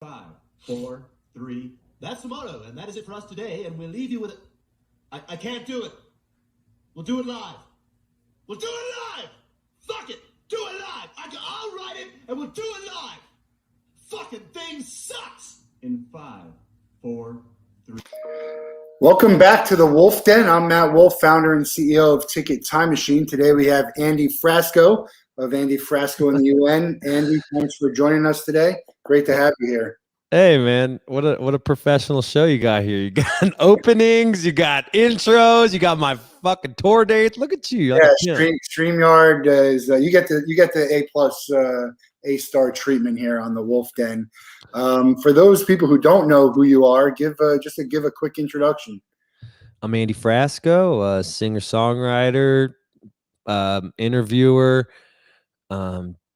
5, 4, 3. That's the motto, and that is it for us today. And we'll leave you with it. I can't do it. We'll do it live. We'll do it live. Fuck it. Do it live. I'll write it, and we'll do it live. Fucking thing sucks. In 5, 4, 3. Welcome back to the Wolff Den. I'm Matt Wolff, founder and CEO of Ticket Time Machine. Today we have Andy Frasco of Andy Frasco in the UN. Andy, thanks for joining us today. Great to have you here. Hey man, what a professional show you got here. You got openings, you got intros, you got my fucking tour dates. Look at you. StreamYard is you get the A+ A-star treatment here on the Wolff Den. For those people who don't know who you are, give a quick introduction. I'm Andy Frasco, singer-songwriter, interviewer,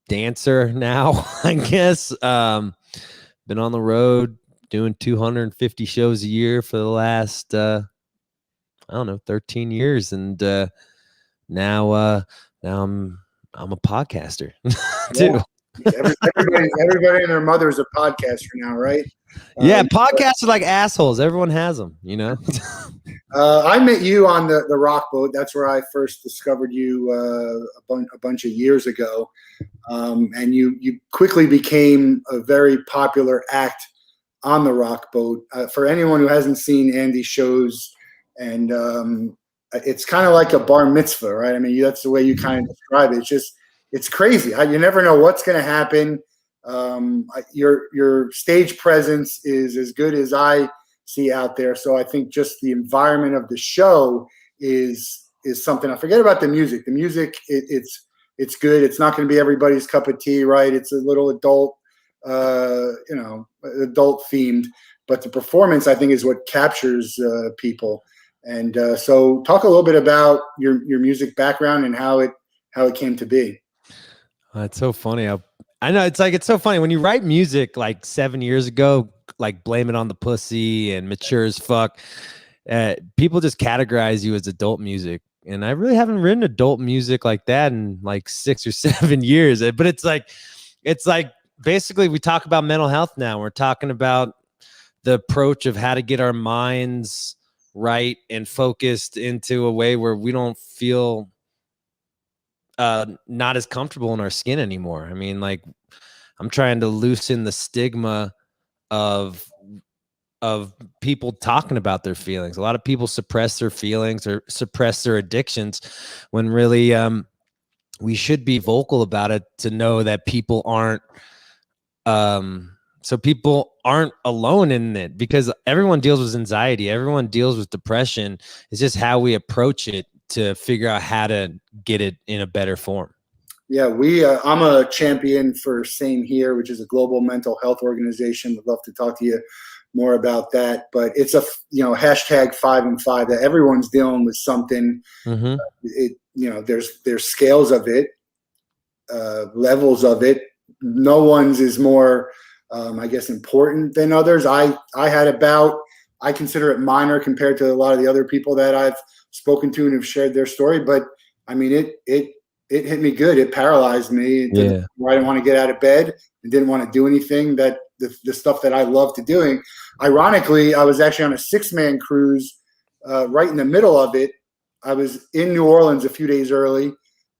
dancer now, I guess. Been on the road doing 250 shows a year for the last 13 years, and now I'm a podcaster too. Everybody and their mother is a podcaster now, right? Yeah, podcasts are like assholes. Everyone has them, you know. I met you on the Rock Boat. That's where I first discovered you a bunch of years ago, and you quickly became a very popular act on the Rock Boat. For anyone who hasn't seen Andy's shows, and it's kind of like a bar mitzvah, right? I mean, that's the way you kind of describe it. It's crazy. You never know what's going to happen. Your stage presence is as good as I see out there. So I think just the environment of the show is something. I forget about the music. The music, it's good. It's not going to be everybody's cup of tea, right? It's a little adult, adult themed. But the performance, I think, is what captures people. And so, talk a little bit about your music background and how it came to be. It's so funny. I know it's so funny when you write music like 7 years ago, like Blame It on the Pussy and Mature as Fuck. People just categorize you as adult music, and I really haven't written adult music like that in like 6 or 7 years. But it's like basically we talk about mental health now. We're talking about the approach of how to get our minds right and focused into a way where we don't feel not as comfortable in our skin anymore. I mean, like, I'm trying to loosen the stigma of people talking about their feelings. A lot of people suppress their feelings or suppress their addictions when really we should be vocal about it to know that people aren't alone in it, because everyone deals with anxiety, everyone deals with depression. It's just how we approach it to figure out how to get it in a better form. Yeah, I'm a champion for Same Here, which is a global mental health organization. Would love to talk to you more about that. But it's a hashtag 5 and 5 that everyone's dealing with something. Mm-hmm. There's scales of it, levels of it. No one's is more, I guess, important than others. I consider it minor compared to a lot of the other people that I've spoken to and have shared their story. But I mean, it hit me good. It paralyzed me. I didn't want to get out of bed and didn't want to do anything that the stuff that I love to doing. Ironically, I was actually on a 6-man cruise right in the middle of it. I was in New Orleans a few days early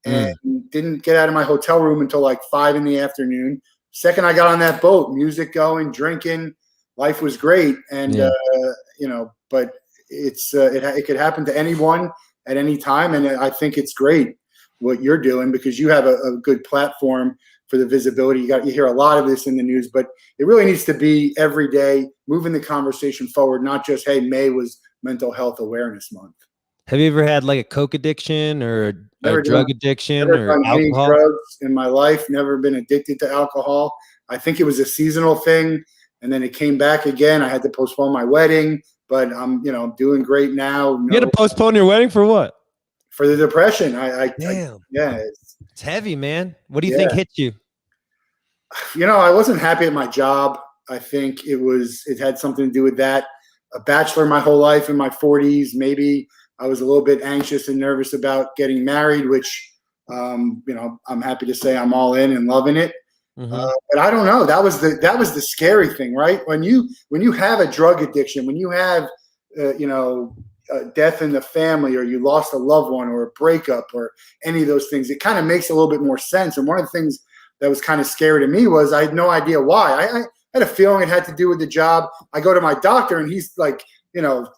and didn't get out of my hotel room until like 5 p.m. Second I got on that boat, music going, drinking, life was great. And, but it could happen to anyone at any time. And I think it's great what you're doing, because you have a good platform for the visibility. You hear a lot of this in the news, but it really needs to be every day, moving the conversation forward, not just, hey, May was Mental Health Awareness Month. Have you ever had like a coke addiction or a drug addiction or alcohol? Any drugs in my life, never been addicted to alcohol. I think it was a seasonal thing, and then it came back again. I had to postpone my wedding, but I'm doing great now. You had to postpone your wedding for what? For the depression. Damn. It's heavy, man. What do you think hit you? I wasn't happy at my job. I think it had something to do with that. A bachelor my whole life in my 40s. Maybe I was a little bit anxious and nervous about getting married, which, I'm happy to say I'm all in and loving it. Mhm. But I don't know. That was the scary thing, right? When you have a drug addiction, when you have death in the family, or you lost a loved one, or a breakup, or any of those things, it kind of makes a little bit more sense. And one of the things that was kind of scary to me was I had no idea why. I had a feeling it had to do with the job. I go to my doctor and he's like,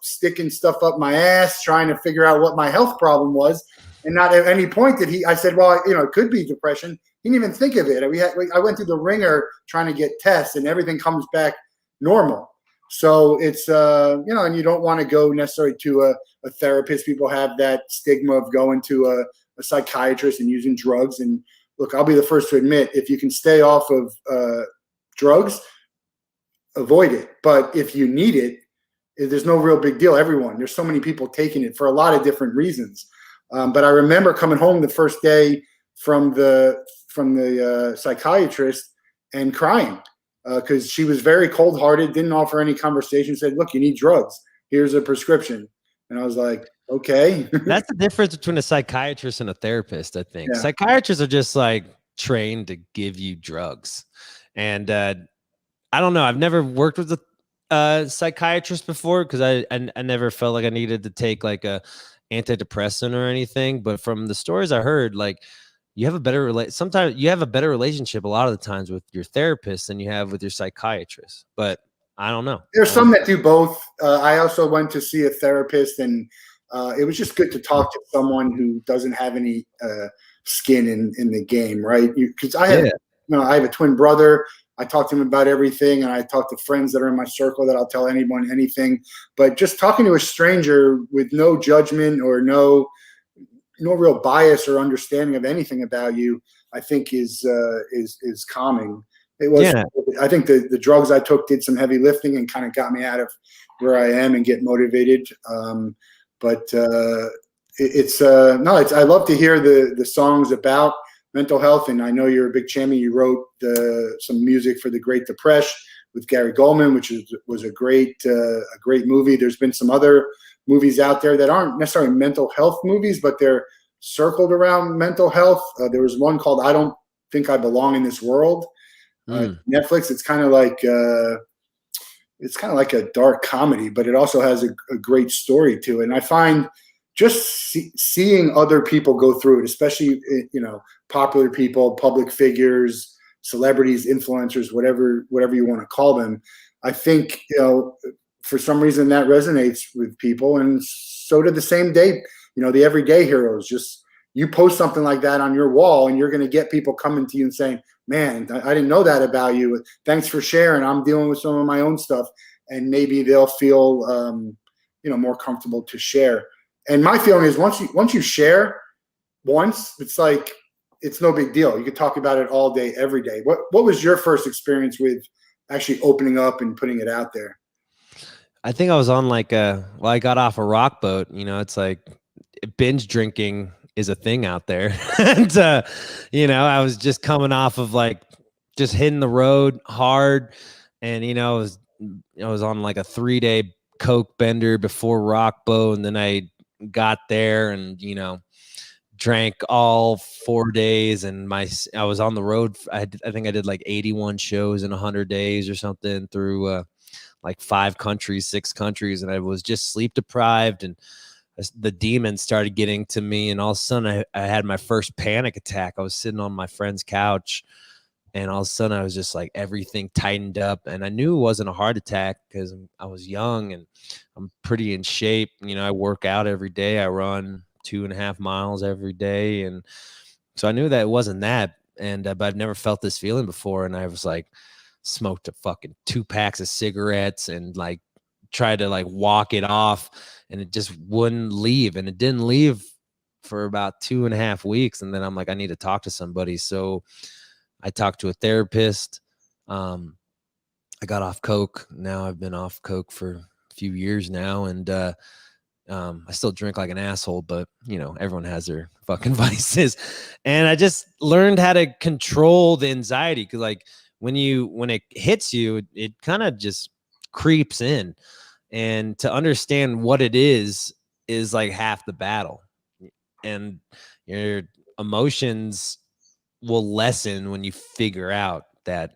sticking stuff up my ass, trying to figure out what my health problem was. And not at any point did I said, well, it could be depression. He didn't even think of it. I went through the ringer trying to get tests, and everything comes back normal. So it's, and you don't want to go necessarily to a therapist. People have that stigma of going to a psychiatrist and using drugs. And look, I'll be the first to admit, if you can stay off of drugs, avoid it. But if you need it, there's no real big deal. There's so many people taking it for a lot of different reasons. But I remember coming home the first day from the psychiatrist and crying because she was very cold-hearted, didn't offer any conversation, said, look, you need drugs. Here's a prescription. And I was like, okay. That's the difference between a psychiatrist and a therapist, I think. Yeah. Psychiatrists are just like trained to give you drugs. And I don't know. I've never worked with a psychiatrist before because I never felt like I needed to take like a antidepressant or anything. But from the stories I heard, like you have a better sometimes you have a better relationship a lot of the times with your therapist than you have with your psychiatrist. But I don't know. There's some that do both. I also went to see a therapist, and it was just good to talk to someone who doesn't have any skin in the game, right? Because I have a twin brother. I talk to him about everything, and I talk to friends that are in my circle that I'll tell anyone anything. But just talking to a stranger with no judgment or no real bias or understanding of anything about you, I think is calming. It was. Yeah. I think the drugs I took did some heavy lifting and kind of got me out of where I am and get motivated. But I love to hear the songs about mental health, and I know you're a big champion. You wrote some music for the Great Depresh with Gary Goldman, which was a great movie. There's been some other movies out there that aren't necessarily mental health movies, but they're circled around mental health. There was one called I Don't Think I Belong in This World. Netflix. It's kind of like a dark comedy, but it also has a great story to it. And I find just seeing other people go through it, especially popular people, public figures, celebrities, influencers, whatever you want to call them. I think for some reason that resonates with people, and so did the same day. The everyday heroes. Just you post something like that on your wall, and you're going to get people coming to you and saying, man, I didn't know that about you. Thanks for sharing. I'm dealing with some of my own stuff. And maybe they'll feel, more comfortable to share. And my feeling is once you share once, it's like, it's no big deal. You could talk about it all day, every day. What was your first experience with actually opening up and putting it out there? I think I was on I got off a rock boat. It's like binge drinking is a thing out there. And, I was just coming off of just hitting the road hard. And, I was on like a 3-day Coke bender before rock boat. And then I got there and, drank all 4 days. And I was on the road. I think I did like 81 shows in 100 days or something through like 5 countries, 6 countries. And I was just sleep deprived, and the demons started getting to me, and all of a sudden I had my first panic attack. I was sitting on my friend's couch, and all of a sudden I was just like, everything tightened up, and I knew it wasn't a heart attack because I was young and I'm pretty in shape. I work out every day. I run 2.5 miles every day. And so I knew that it wasn't that. And, but I've never felt this feeling before. And I was like, smoked a fucking 2 packs of cigarettes and tried to walk it off, and it just wouldn't leave. And it didn't leave for about 2.5 weeks. And then I'm like, I need to talk to somebody. So I talked to a therapist. I got off Coke. Now I've been off Coke for a few years now. And I still drink like an asshole, but everyone has their fucking vices. And I just learned how to control the anxiety. Cause when it hits you, it kind of just creeps in. And to understand what it is like half the battle. And your emotions will lessen when you figure out that,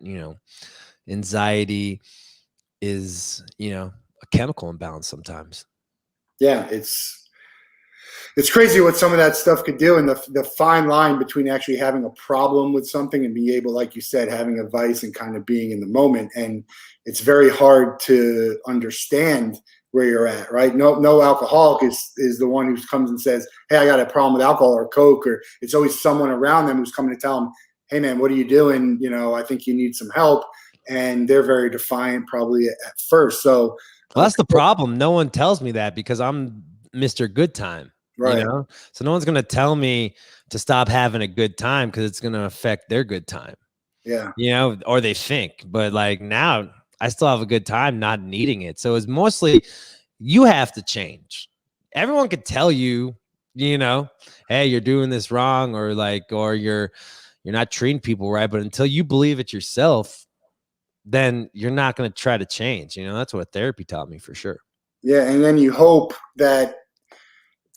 anxiety is, a chemical imbalance sometimes. Yeah, it's crazy what some of that stuff could do, and the fine line between actually having a problem with something and being able, like you said, having a vice and kind of being in the moment. And it's very hard to understand where you're at, right? No alcoholic is the one who comes and says, hey, I got a problem with alcohol or Coke, or it's always someone around them who's coming to tell them, hey man, what are you doing? I think you need some help. And they're very defiant probably at first. So well, that's the problem. No one tells me that because I'm Mr. Good Time. Right. So no one's going to tell me to stop having a good time because it's going to affect their good time. Yeah. Or they think, but like now I still have a good time not needing it. So it's mostly you have to change. Everyone could tell you, hey, you're doing this wrong, or you're not treating people right. But until you believe it yourself, then you're not going to try to change. That's what therapy taught me for sure. Yeah. And then you hope that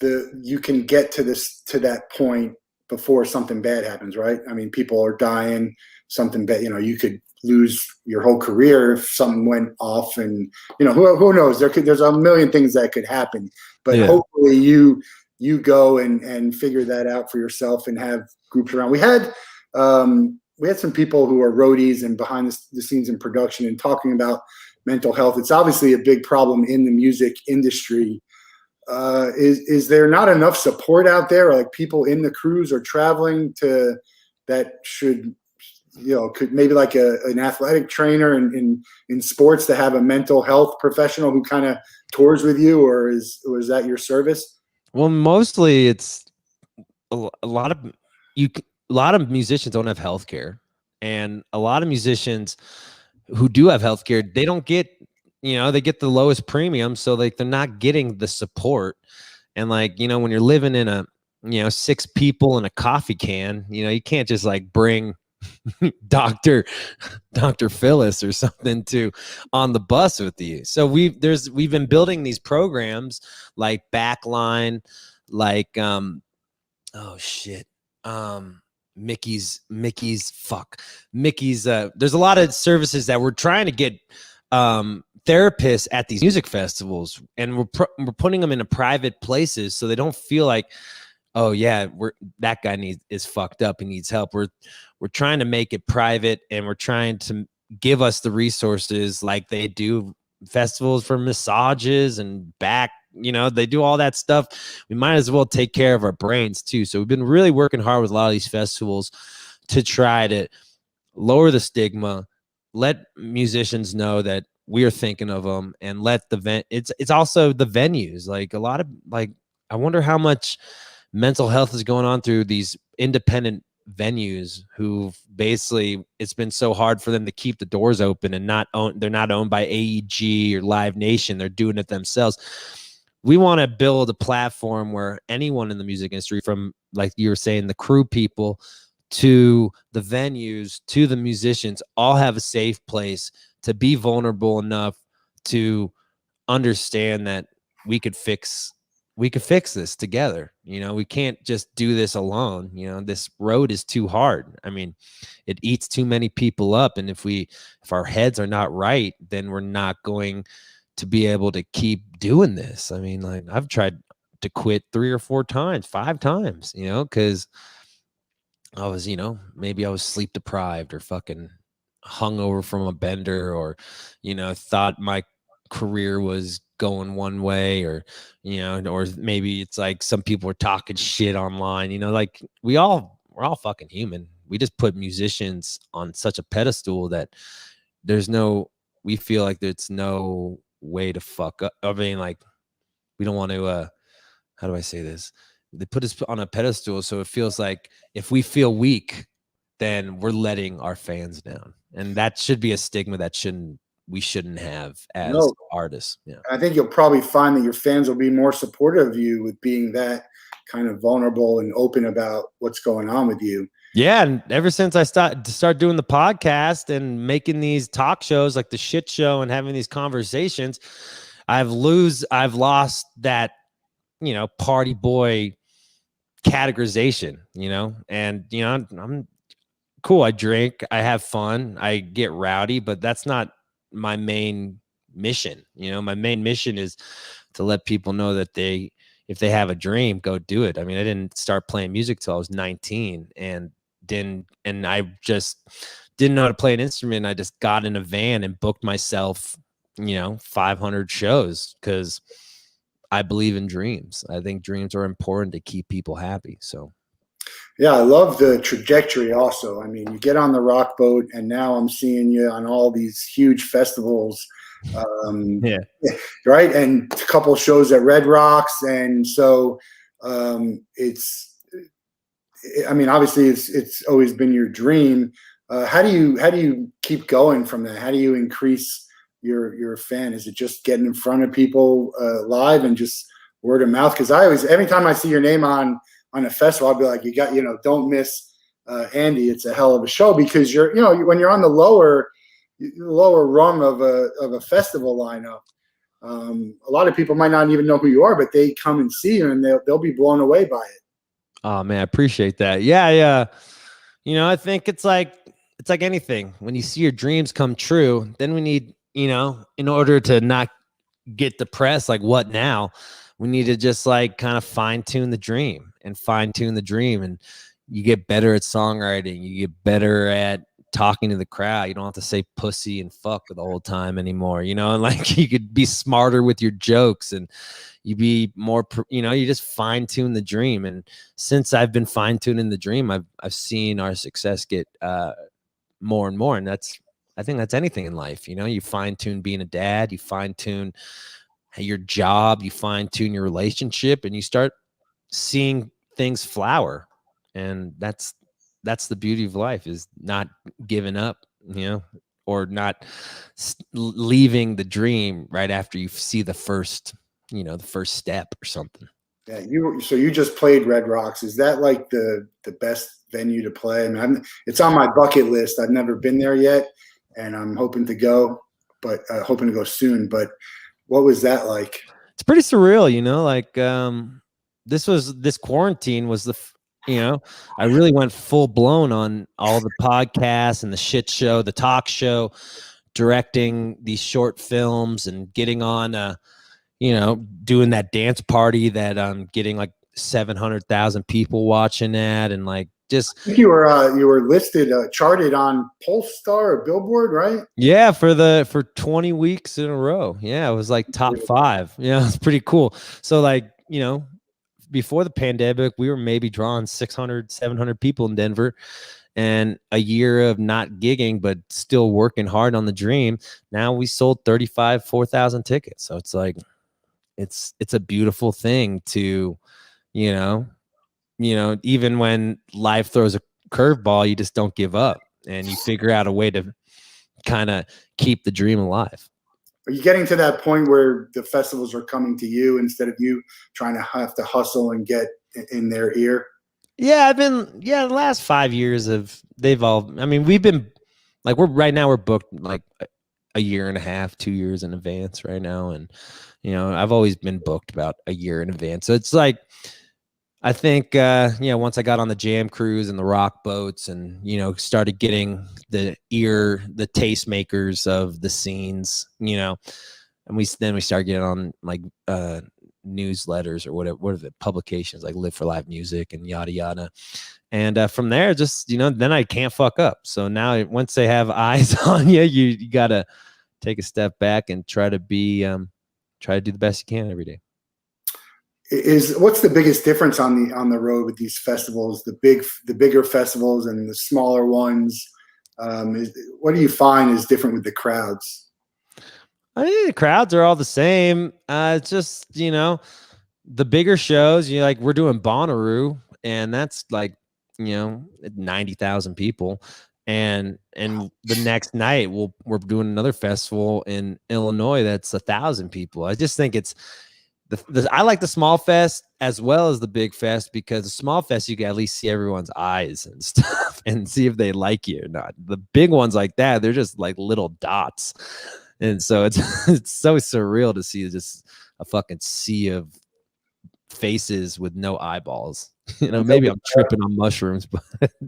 you can get to that point before something bad happens, right? I mean, people are dying, something bad, you could lose your whole career if something went off, and who knows, there's a million things that could happen, but hopefully you go and figure that out for yourself and have groups around. We had some people who are roadies and behind the scenes in production and talking about mental health. It's obviously a big problem in the music industry. Is there not enough support out there, or like people in the crews or traveling to that should, could maybe like an athletic trainer in sports to have a mental health professional who kind of tours with you, or is that your service? Well, mostly it's a lot of musicians don't have healthcare, and a lot of musicians who do have healthcare, they don't get, they get the lowest premium. So like they're not getting the support. And like, when you're living in a, 6 people in a coffee can, you can't just like bring Dr. Phyllis or something on the bus with you. So we've been building these programs like Backline, like, Mickey's there's a lot of services that we're trying to get therapists at these music festivals, and we're putting them in private places so they don't feel like, oh yeah, that guy is fucked up, he needs help. We're trying to make it private, and we're trying to give us the resources like they do festivals for massages and back. They do all that stuff. We might as well take care of our brains too. So we've been really working hard with a lot of these festivals to try to lower the stigma, let musicians know that we are thinking of them, and let it's also the venues. Like a lot of, like, I wonder how much mental health is going on through these independent venues who basically, it's been so hard for them to keep the doors open and they're not owned by AEG or Live Nation. They're doing it themselves. We want to build a platform where anyone in the music industry, from, like you were saying, the crew people to the venues to the musicians, all have a safe place to be vulnerable enough to understand that we could fix this together. We can't just do this alone. This road is too hard. I mean, it eats too many people up. And if our heads are not right, then we're not going to be able to keep doing this. I mean, like, I've tried to quit 3 or 4 times, 5 times, because I was, maybe I was sleep deprived or fucking hungover from a bender, or, thought my career was going one way, or or maybe it's like some people are talking shit online. Like we're all fucking human. We just put musicians on such a pedestal that we feel like there's no way to fuck up. I mean, like, we don't want to how do I say this? They put us on a pedestal, so it feels like if we feel weak, then we're letting our fans down, and that should be a stigma that we shouldn't have as artists. Yeah, I think you'll probably find that your fans will be more supportive of you with being that kind of vulnerable and open about what's going on with you. Yeah, and ever since I start doing the podcast and making these talk shows like the Shit Show and having these conversations, I've lost that, party boy categorization, and cool. I drink, I have fun, I get rowdy, but that's not my main mission. You know, my main mission is to let people know that if they have a dream, go do it. I mean, I didn't start playing music till I was 19, and I just didn't know how to play an instrument. I just got in a van and booked myself, 500 shows, because I believe in dreams. I think dreams are important to keep people happy. So yeah, I love the trajectory also. I mean, you get on the rock boat, and now I'm seeing you on all these huge festivals. yeah. Right. And a couple shows at Red Rocks. And so I mean, obviously it's always been your dream. How do you keep going from that? How do you increase your fan? Is it just getting in front of people live and just word of mouth? Because every time I see your name on a festival, I'll be like, don't miss Andy. It's a hell of a show, because when you're on the lower rung of a festival lineup, a lot of people might not even know who you are, but they come and see you, and they'll be blown away by it. Oh man, I appreciate that. Yeah. I think it's like anything. When you see your dreams come true, then we need, in order to not get depressed, like what now? We need to just like kind of fine tune the dream, and you get better at songwriting. You get better at talking to the crowd. You don't have to say pussy and fuck the whole time anymore, and like you could be smarter with your jokes, and you be more, you just fine tune the dream. And since I've been fine tuning the dream, I've seen our success get more and more. And I think that's anything in life. You fine tune being a dad, you fine tune your job, you fine tune your relationship, and you start seeing things flower. And that's the beauty of life, is not giving up, or not leaving the dream right after you see the first step or something. Yeah, you just played Red Rocks. Is that like the best venue to play? I mean, it's on my bucket list. I've never been there yet, and I'm hoping to go, but hoping to go soon. But what was that like? It's pretty surreal, like this quarantine was I really went full blown on all the podcasts and the shit show, the talk show, directing these short films, and getting on doing that dance party that I'm getting like 700,000 people watching that, and like just I think you were listed charted on Polestar or Billboard, right? Yeah, for 20 weeks in a row. Yeah, it was like top 5. Yeah, it's pretty cool. So like, before the pandemic, we were maybe drawing 600, 700 people in Denver, and a year of not gigging, but still working hard on the dream. Now we sold 4,000 tickets. So it's like, it's a beautiful thing to, even when life throws a curveball, you just don't give up, and you figure out a way to kind of keep the dream alive. Are you getting to that point where the festivals are coming to you instead of you trying to have to hustle and get in their ear? Yeah, the last 5 years they've all, I mean, we've been like, we're booked like a year and a half, 2 years in advance right now. And, I've always been booked about a year in advance. So it's like, I think, once I got on the jam cruise and the rock boats, and, started getting the tastemakers of the scenes, and we started getting on like newsletters or what are the publications like Live for Live Music and yada yada. And from there, just, then I can't fuck up. So now once they have eyes on you, you gotta take a step back and try to do the best you can every day. What's the biggest difference on the road with these festivals, the bigger festivals and the smaller ones? What do you find is different with the crowds? I think the crowds are all the same. It's just, the bigger shows, like we're doing Bonnaroo, and that's like, 90,000 people. And the next night we're doing another festival in Illinois that's 1,000 people. I just think it's, I like the small fest as well as the big fest, because the small fest, you can at least see everyone's eyes and stuff and see if they like you or not. The big ones like that, they're just like little dots. And so it's so surreal to see just a fucking sea of faces with no eyeballs. Maybe I'm tripping on mushrooms, but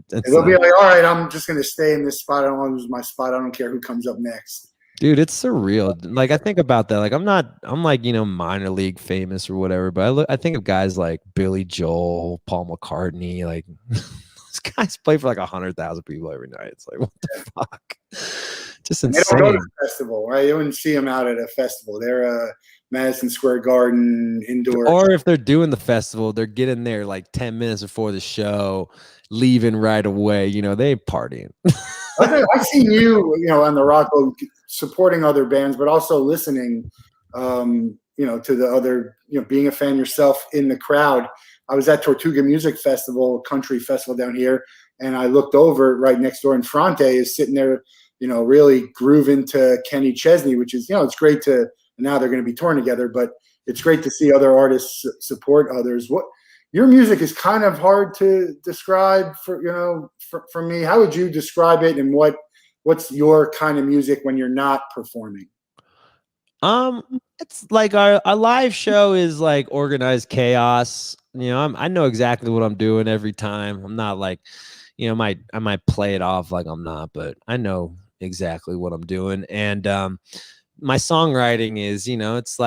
they'll be like, all right, I'm just going to stay in this spot. I don't want to lose my spot. I don't care who comes up next. Dude, it's surreal. Like, I think about that. Like, I'm like, minor league famous or whatever, but I think of guys like Billy Joel, Paul McCartney. Like, those guys play for like 100,000 people every night. It's like, what the fuck? Just insane. They don't go to the festival, right? You wouldn't see them out at a festival. They're Madison Square Garden indoor. Or if they're doing the festival, they're getting there like 10 minutes before the show, leaving right away. They partying. I've seen you, on the Rock supporting other bands, but also listening, to the other, being a fan yourself in the crowd. I was at Tortuga Music Festival, country festival down here, and I looked over right next door, and Fronte is sitting there, really grooving to Kenny Chesney, which is, it's great to. Now they're going to be touring together, but it's great to see other artists support others. What your music is kind of hard to describe for me. How would you describe it, and what's your kind of music when you're not performing? It's like our live show is like organized chaos. I know exactly what I'm doing every time. I'm not like, I might play it off like I'm not, but I know exactly what I'm doing. And my songwriting is, it's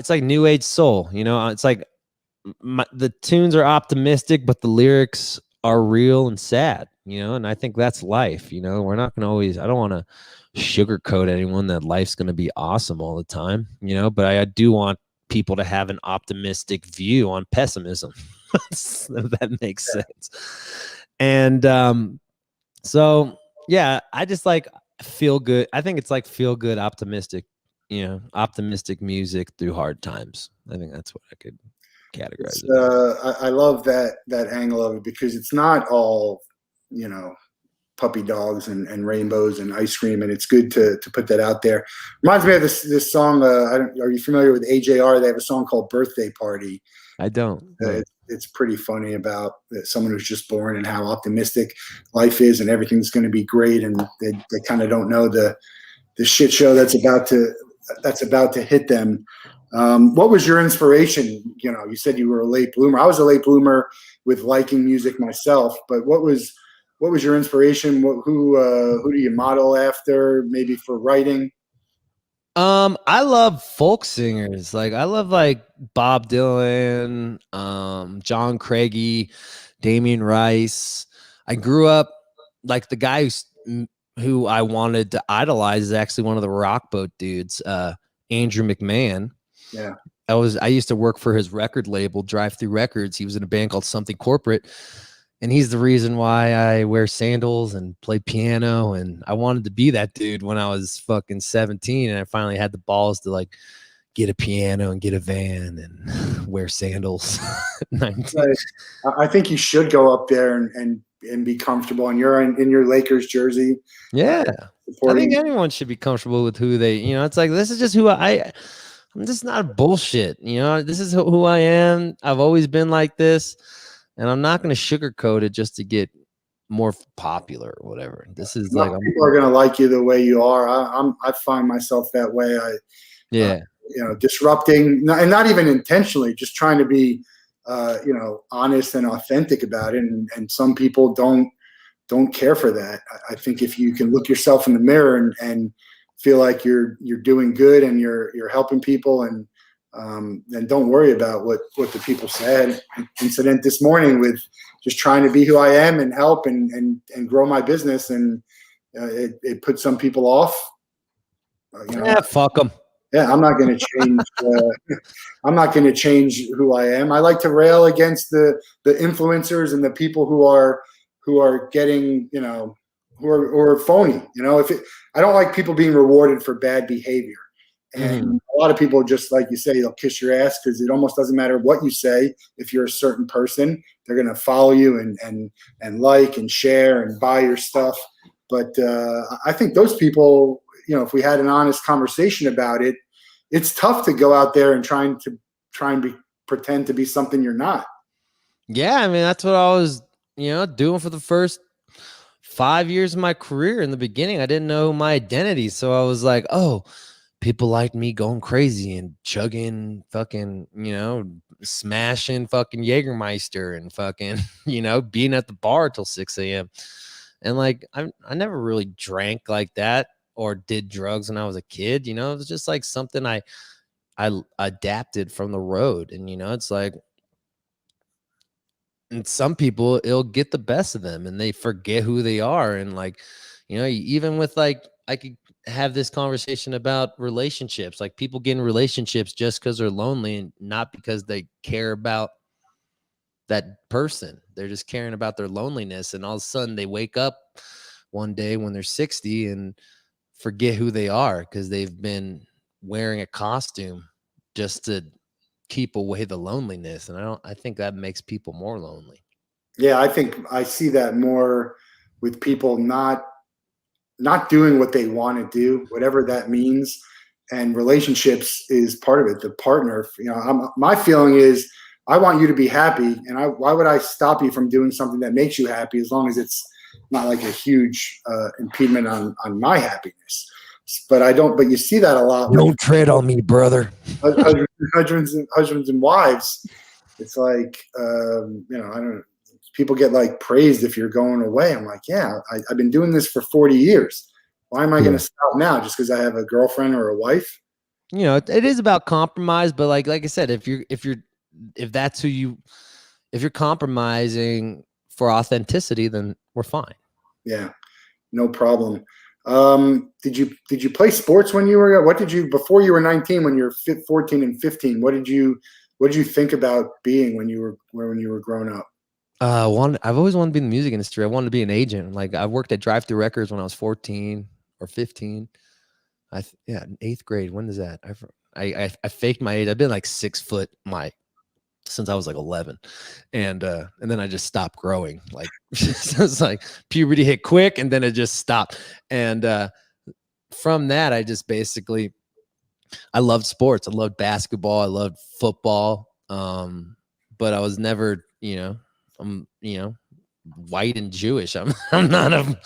like new age soul. It's like the tunes are optimistic, but the lyrics are real and sad. And I think that's life. We're not gonna always. I don't want to sugarcoat anyone that life's gonna be awesome all the time. But I do want people to have an optimistic view on pessimism. If that makes sense. And so yeah, I just like feel good. I think it's like feel good, optimistic, optimistic music through hard times. I think that's what I could categorize it. I love that angle of it, because it's not all, puppy dogs and rainbows and ice cream, and it's good to put that out there. Reminds me of this song. Are you familiar with AJR? They have a song called "Birthday Party." I don't. It's pretty funny about someone who's just born and how optimistic life is, and everything's going to be great, and they kind of don't know the shit show that's about to hit them. What was your inspiration? You said you were a late bloomer. I was a late bloomer with liking music myself, but what was your inspiration? Who do you model after, maybe for writing? I love folk singers. Like, I love like Bob Dylan, John Craigie, Damien Rice. I grew up like the guy who I wanted to idolize is actually one of the Rock Boat dudes, Andrew McMahon. Yeah. I used to work for his record label, Drive Through Records. He was in a band called Something Corporate. And he's the reason why I wear sandals and play piano. And I wanted to be that dude when I was fucking 17. And I finally had the balls to like get a piano and get a van and wear sandals. I think you should go up there and be comfortable. And you're in your Lakers jersey. Yeah. I think anyone should be comfortable with who they, it's like, this is just who I'm just not bullshit. This is who I am. I've always been like this. And I'm not going to sugarcoat it just to get more popular or whatever. This is like people are going to like you the way you are. I find myself that way. Disrupting, and not even intentionally, just trying to be, honest and authentic about it. And some people don't care for that. I think if you can look yourself in the mirror and feel like you're doing good and you're helping people, and then don't worry about what the people said. Incident this morning with just trying to be who I am and help and grow my business, and it put some people off. Yeah, fuck them. Yeah, I'm not going to change. I'm not going to change who I am. I like to rail against the influencers and the people who are getting, who are phony. I don't like people being rewarded for bad behavior. And a lot of people, just like you say, they'll kiss your ass because it almost doesn't matter what you say. If you're a certain person, they're going to follow you and like and share and buy your stuff. But I think those people, if we had an honest conversation about it, it's tough to go out there and try and pretend to be something you're not. Yeah, I mean, that's what I was, doing for the first 5 years of my career. In the beginning, I didn't know my identity, so I was like, oh, people like me going crazy and chugging fucking, smashing fucking Jägermeister and fucking, being at the bar till 6 a.m. And like, I never really drank like that or did drugs when I was a kid. It was just like something I adapted from the road. And, it's like, and some people, it'll get the best of them and they forget who they are. And like, even with like, I could have this conversation about relationships, like people get in relationships just because they're lonely and not because they care about that person. They're just caring about their loneliness. And all of a sudden they wake up one day when they're 60 and forget who they are because they've been wearing a costume just to keep away the loneliness. And I think that makes people more lonely. Yeah, I think I see that more with people not doing what they want to do, whatever that means. And relationships is part of it. The partner, my feeling is I want you to be happy. And why would I stop you from doing something that makes you happy as long as it's not like a huge impediment on my happiness? But you see that a lot. Don't tread on me, brother. Husbands and wives. It's like, I don't. People get like praised if you're going away. I'm like, yeah, I've been doing this for 40 years. Why am I going to stop now just because I have a girlfriend or a wife? It is about compromise, but like I said, if that's who you, if you're compromising for authenticity, then we're fine. Yeah, no problem. Did you play sports when you were, before you were 19, when you're 14 and 15, what did you think about being when you were growing up? I've always wanted to be in the music industry. I wanted to be an agent. Like I worked at Drive Through Records when I was 14 or 15. In 8th grade. When is that? I faked my age. I've been like 6 foot since I was like 11, and then I just stopped growing. Like so it's like puberty hit quick, and then it just stopped. And from that, I just basically I loved sports. I loved basketball. I loved football. But I was never, I'm white and Jewish. I don't have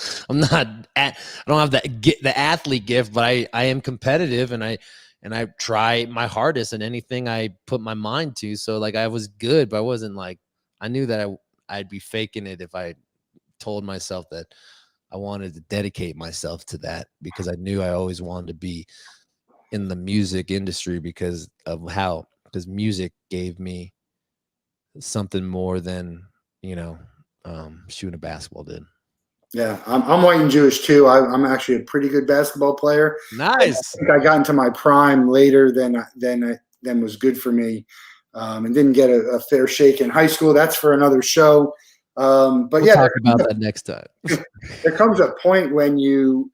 the athlete gift, but I am competitive and I try my hardest in anything I put my mind to. So like I was good, but I wasn't like, I knew that I'd be faking it if I told myself that I wanted to dedicate myself to that, because I knew I always wanted to be in the music industry because music gave me something more than shooting a basketball did. Yeah, I'm white and Jewish too. I'm actually a pretty good basketball player. Nice. I think I got into my prime later than was good for me, and didn't get a fair shake in high school. That's for another show. But we'll talk about that next time. There comes a point when you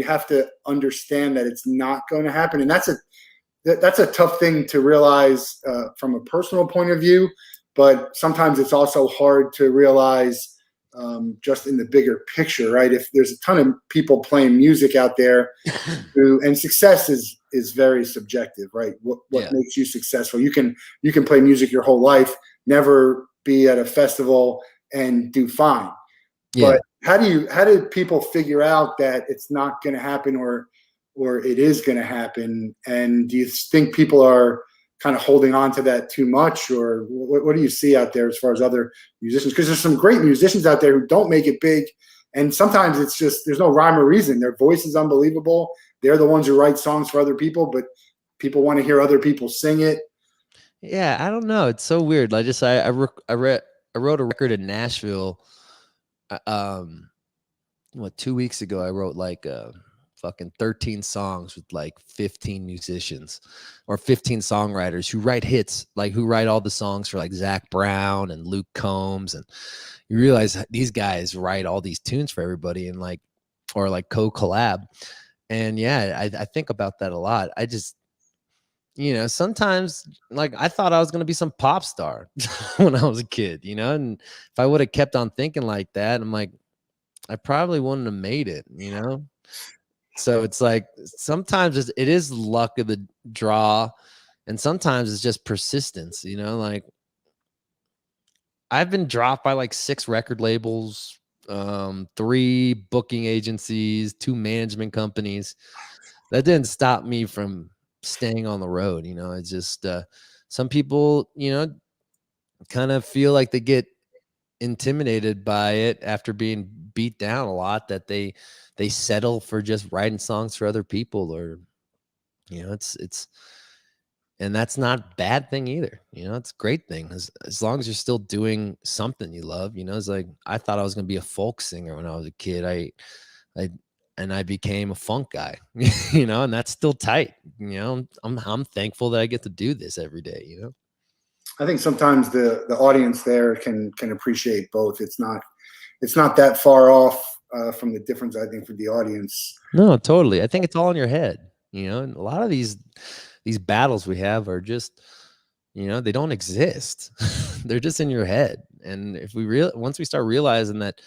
have to understand that it's not going to happen, and that's a tough thing to realize from a personal point of view. But sometimes it's also hard to realize just in the bigger picture, right? If there's a ton of people playing music out there, and success is very subjective, right? What makes you successful? You can play music your whole life, never be at a festival and do fine. Yeah. But how do people figure out that it's not going to happen or it is going to happen? And do you think people are kind of holding on to that too much, or what do you see out there as far as other musicians? Because there's some great musicians out there who don't make it big, and sometimes it's just there's no rhyme or reason. Their voice is unbelievable. They're the ones who write songs for other people, but people want to hear other people sing it. Yeah, I don't know. It's so weird. I wrote a record in Nashville. 2 weeks ago, I wrote like fucking 13 songs with like 15 musicians or 15 songwriters who write hits, like who write all the songs for like Zach Brown and Luke Combs. And you realize these guys write all these tunes for everybody and like, or like co-collab. And yeah, I think about that a lot. I just, sometimes like I thought I was going to be some pop star when I was a kid, and if I would have kept on thinking like that, I'm like, I probably wouldn't have made it, So it's like sometimes it is luck of the draw, and sometimes it's just persistence, like I've been dropped by like 6 record labels 3 booking agencies, 2 management companies. That didn't stop me from staying on the road. It's just some people, kind of feel like they get intimidated by it after being beat down a lot, that they settle for just writing songs for other people, or it's and that's not a bad thing either. It's a great thing as long as you're still doing something you love. It's like, I thought I was going to be a folk singer when I was a kid. I became a funk guy, and that's still tight. I'm thankful that I get to do this every day. I think sometimes the audience there can appreciate both. It's not that far off from the difference, I think, for the audience. No, totally. I think it's all in your head. And a lot of these battles we have are just, they don't exist. They're just in your head. And if once we start realizing that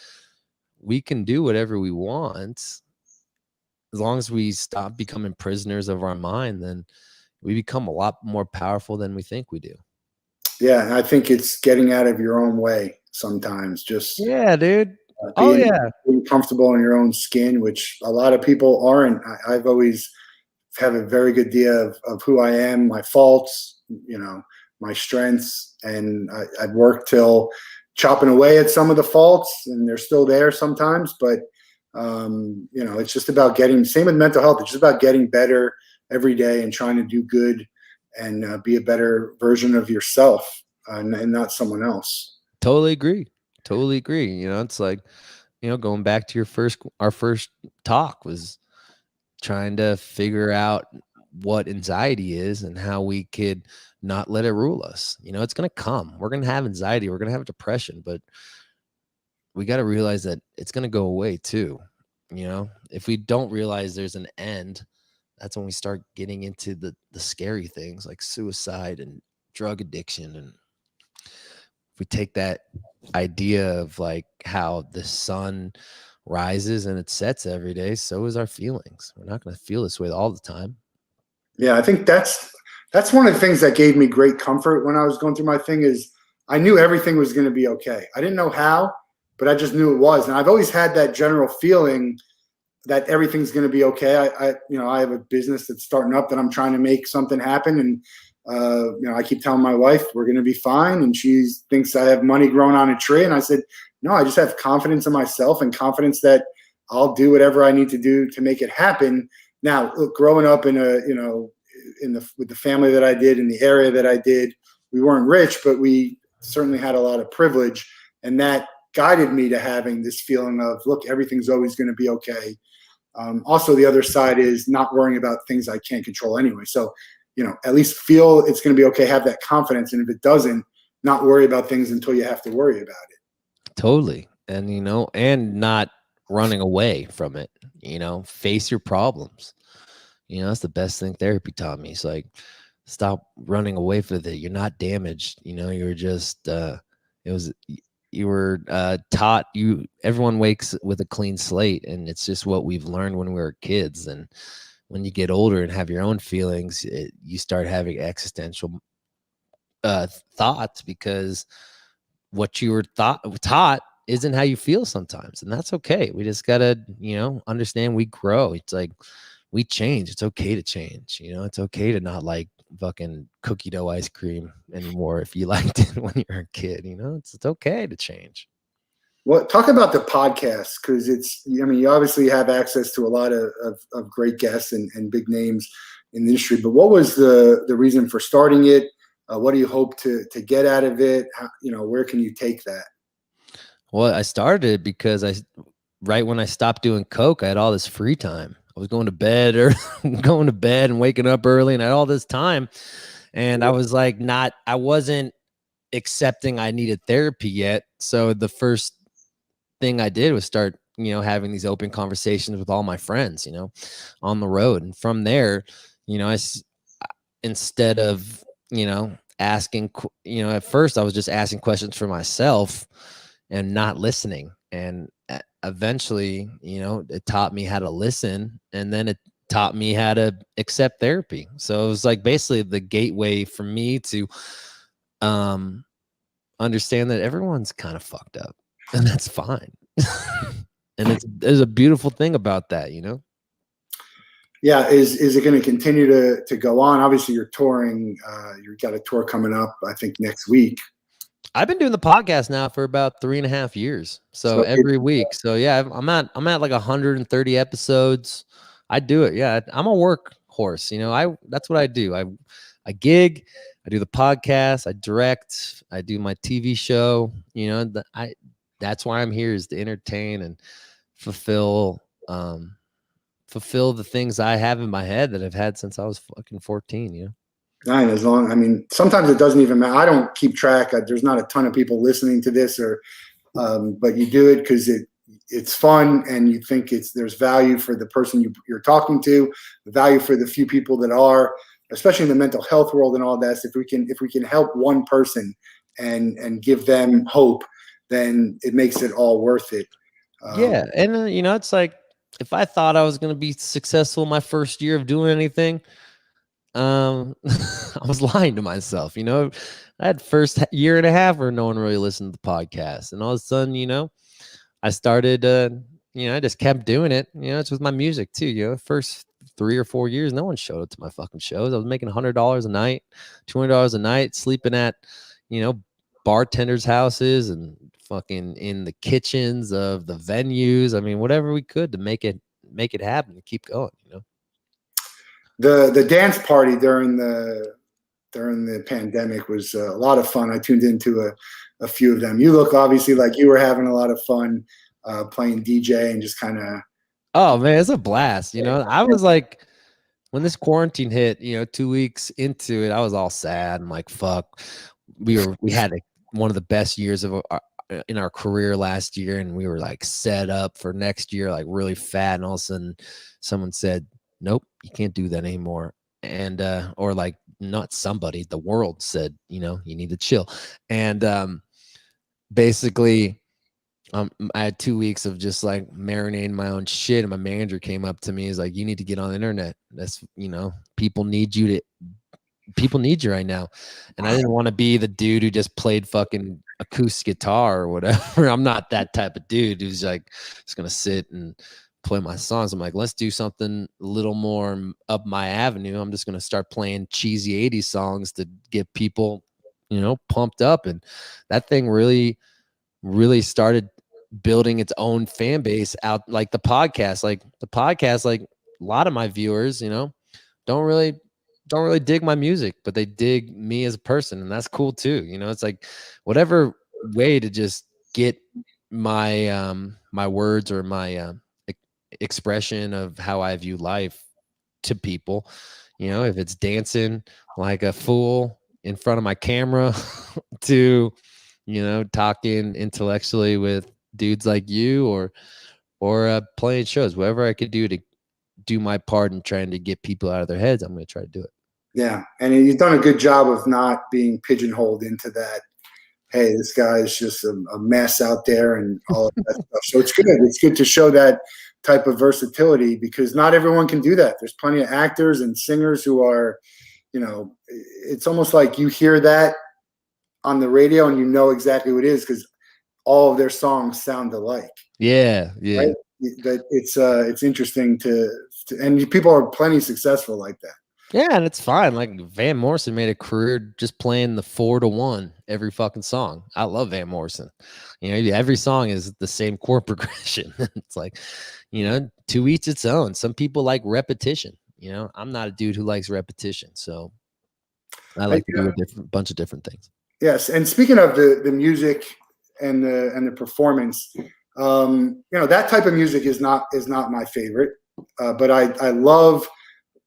we can do whatever we want, as long as we stop becoming prisoners of our mind, then we become a lot more powerful than we think we do. Yeah, and I think it's getting out of your own way sometimes. Just yeah, dude. Being comfortable in your own skin, which a lot of people aren't. I've always have a very good idea of who I am, my faults, my strengths, and I've worked till chopping away at some of the faults, and they're still there sometimes. But it's just about same with mental health. It's just about getting better every day and trying to do good and be a better version of yourself and not someone else. Totally agree. It's like, going back to our first talk was trying to figure out what anxiety is and how we could not let it rule us. It's going to come. We're going to have anxiety. We're going to have depression, but we got to realize that it's going to go away too. If we don't realize there's an end, that's when we start getting into the scary things like suicide and drug addiction. And if we take that idea of like how the sun rises and it sets every day, so is our feelings. We're not going to feel this way all the time. Yeah, I think that's one of the things that gave me great comfort when I was going through my thing is I knew everything was going to be okay. I didn't know how, but I just knew it was. And I've always had that general feeling that everything's going to be okay. I have a business that's starting up that I'm trying to make something happen. And, I keep telling my wife, we're going to be fine. And she thinks I have money growing on a tree. And I said, no, I just have confidence in myself and confidence that I'll do whatever I need to do to make it happen. Now, look, growing up with the family that I did in the area that I did, we weren't rich, but we certainly had a lot of privilege. And that guided me to having this feeling of, look, everything's always going to be okay. Also, the other side is not worrying about things I can't control anyway. So, at least feel it's going to be okay, have that confidence. And if it doesn't, not worry about things until you have to worry about it. Totally. And, and not running away from it, face your problems. That's the best thing therapy taught me. It's like, stop running away from it. You're not damaged. You're just, you were taught everyone wakes with a clean slate, and it's just what we've learned when we were kids. And when you get older and have your own feelings, you start having existential thoughts, because what you were taught isn't how you feel sometimes. And that's okay. We just gotta, understand we grow. It's like we change. It's okay to change. It's okay to not like fucking cookie dough ice cream anymore if you liked it when you were a kid. It's okay to change. Well, talk about the podcast, because you obviously have access to a lot of great guests and big names in the industry, but what was the reason for starting it? What do you hope to get out of it? Where can you take that? Well, I started it because right when I stopped doing coke, I had all this free time. I was going to bed and waking up early, and I had all this time. And I was like, I wasn't accepting I needed therapy yet. So the first thing I did was start, having these open conversations with all my friends, on the road. And from there, instead of, asking, at first I was just asking questions for myself and not listening. And eventually, it taught me how to listen, and then it taught me how to accept therapy. So it was like basically the gateway for me to understand that everyone's kind of fucked up, and that's fine. And there's a beautiful thing about that, you know? Yeah. Is it going to continue to go on? Obviously you're touring, you've got a tour coming up, I think next week. I've been doing the podcast now for about 3.5 years. So every week. So yeah, I'm at like 130 episodes. I do it. Yeah. I'm a workhorse. You know, that's what I do. I gig, I do the podcast, I direct, I do my TV show. You know, that's why I'm here, is to entertain and fulfill the things I have in my head that I've had since I was fucking 14, you know? Nine, I mean, sometimes it doesn't even matter. I don't keep track. There's not a ton of people listening to this, but you do it because it's fun, and you think there's value for the person you're talking to, the value for the few people that are, especially in the mental health world and all that. So if we can help one person and give them hope, then it makes it all worth it. Yeah, and you know, it's like, if I thought I was going to be successful my first year of doing anything, I was lying to myself. You know, I had first year and a half where no one really listened to the podcast, and all of a sudden, you know, I started, you know, I just kept doing it. You know, it's with my music too. You know, first 3 or 4 years, no one showed up to my fucking shows. I was making $100 a night, $200 a night, sleeping at, you know, bartenders' houses and fucking in the kitchens of the venues. I mean, whatever we could to make it happen and keep going, you know. The dance party during the pandemic was a lot of fun. I tuned into a few of them. You look obviously like you were having a lot of fun playing DJ and just kind of. Oh man, it's a blast. You know, I was like, when this quarantine hit, you know, 2 weeks into it, I was all sad. I'm like, fuck. We had one of the best years of in our career last year, and we were like set up for next year, like really fat. And all of a sudden, someone said, "Nope, you can't do that anymore." And or like, not somebody, the world said, you know, you need to chill. And basically, I had 2 weeks of just like marinating my own shit. And my manager came up to me, he's like, "You need to get on the internet. That's, you know, people need you right now." And I didn't want to be the dude who just played fucking acoustic guitar or whatever. I'm not that type of dude who's like just gonna sit and play my songs. I'm like, let's do something a little more up my avenue. I'm just gonna start playing cheesy 80s songs to get people, you know, pumped up. And that thing really started building its own fan base out. Like the podcast, like a lot of my viewers, you know, don't really dig my music, but they dig me as a person, and that's cool too. You know, it's like whatever way to just get my my words or my expression of how I view life to people. You know, if it's dancing like a fool in front of my camera to, you know, talking intellectually with dudes like you, or playing shows, whatever I could do to do my part in trying to get people out of their heads, I'm going to try to do it. Yeah, and you've done a good job of not being pigeonholed into that. Hey, this guy is just a mess out there and all of that stuff. So it's good. It's good to show that type of versatility, because not everyone can do that. There's plenty of actors and singers who are, you know, it's almost like you hear that on the radio and you know exactly what it is because all of their songs sound alike. Yeah, yeah. Right? That it's interesting to and people are plenty successful like that. Yeah, and it's fine. Like Van Morrison made a career just playing the 4-to-1 every fucking song. I love Van Morrison. You know, every song is the same chord progression. It's like, you know, to each its own. Some people like repetition. You know, I'm not a dude who likes repetition, so I like to do a bunch of different things. Yes, and speaking of the music and the performance, you know, that type of music is not my favorite, but I love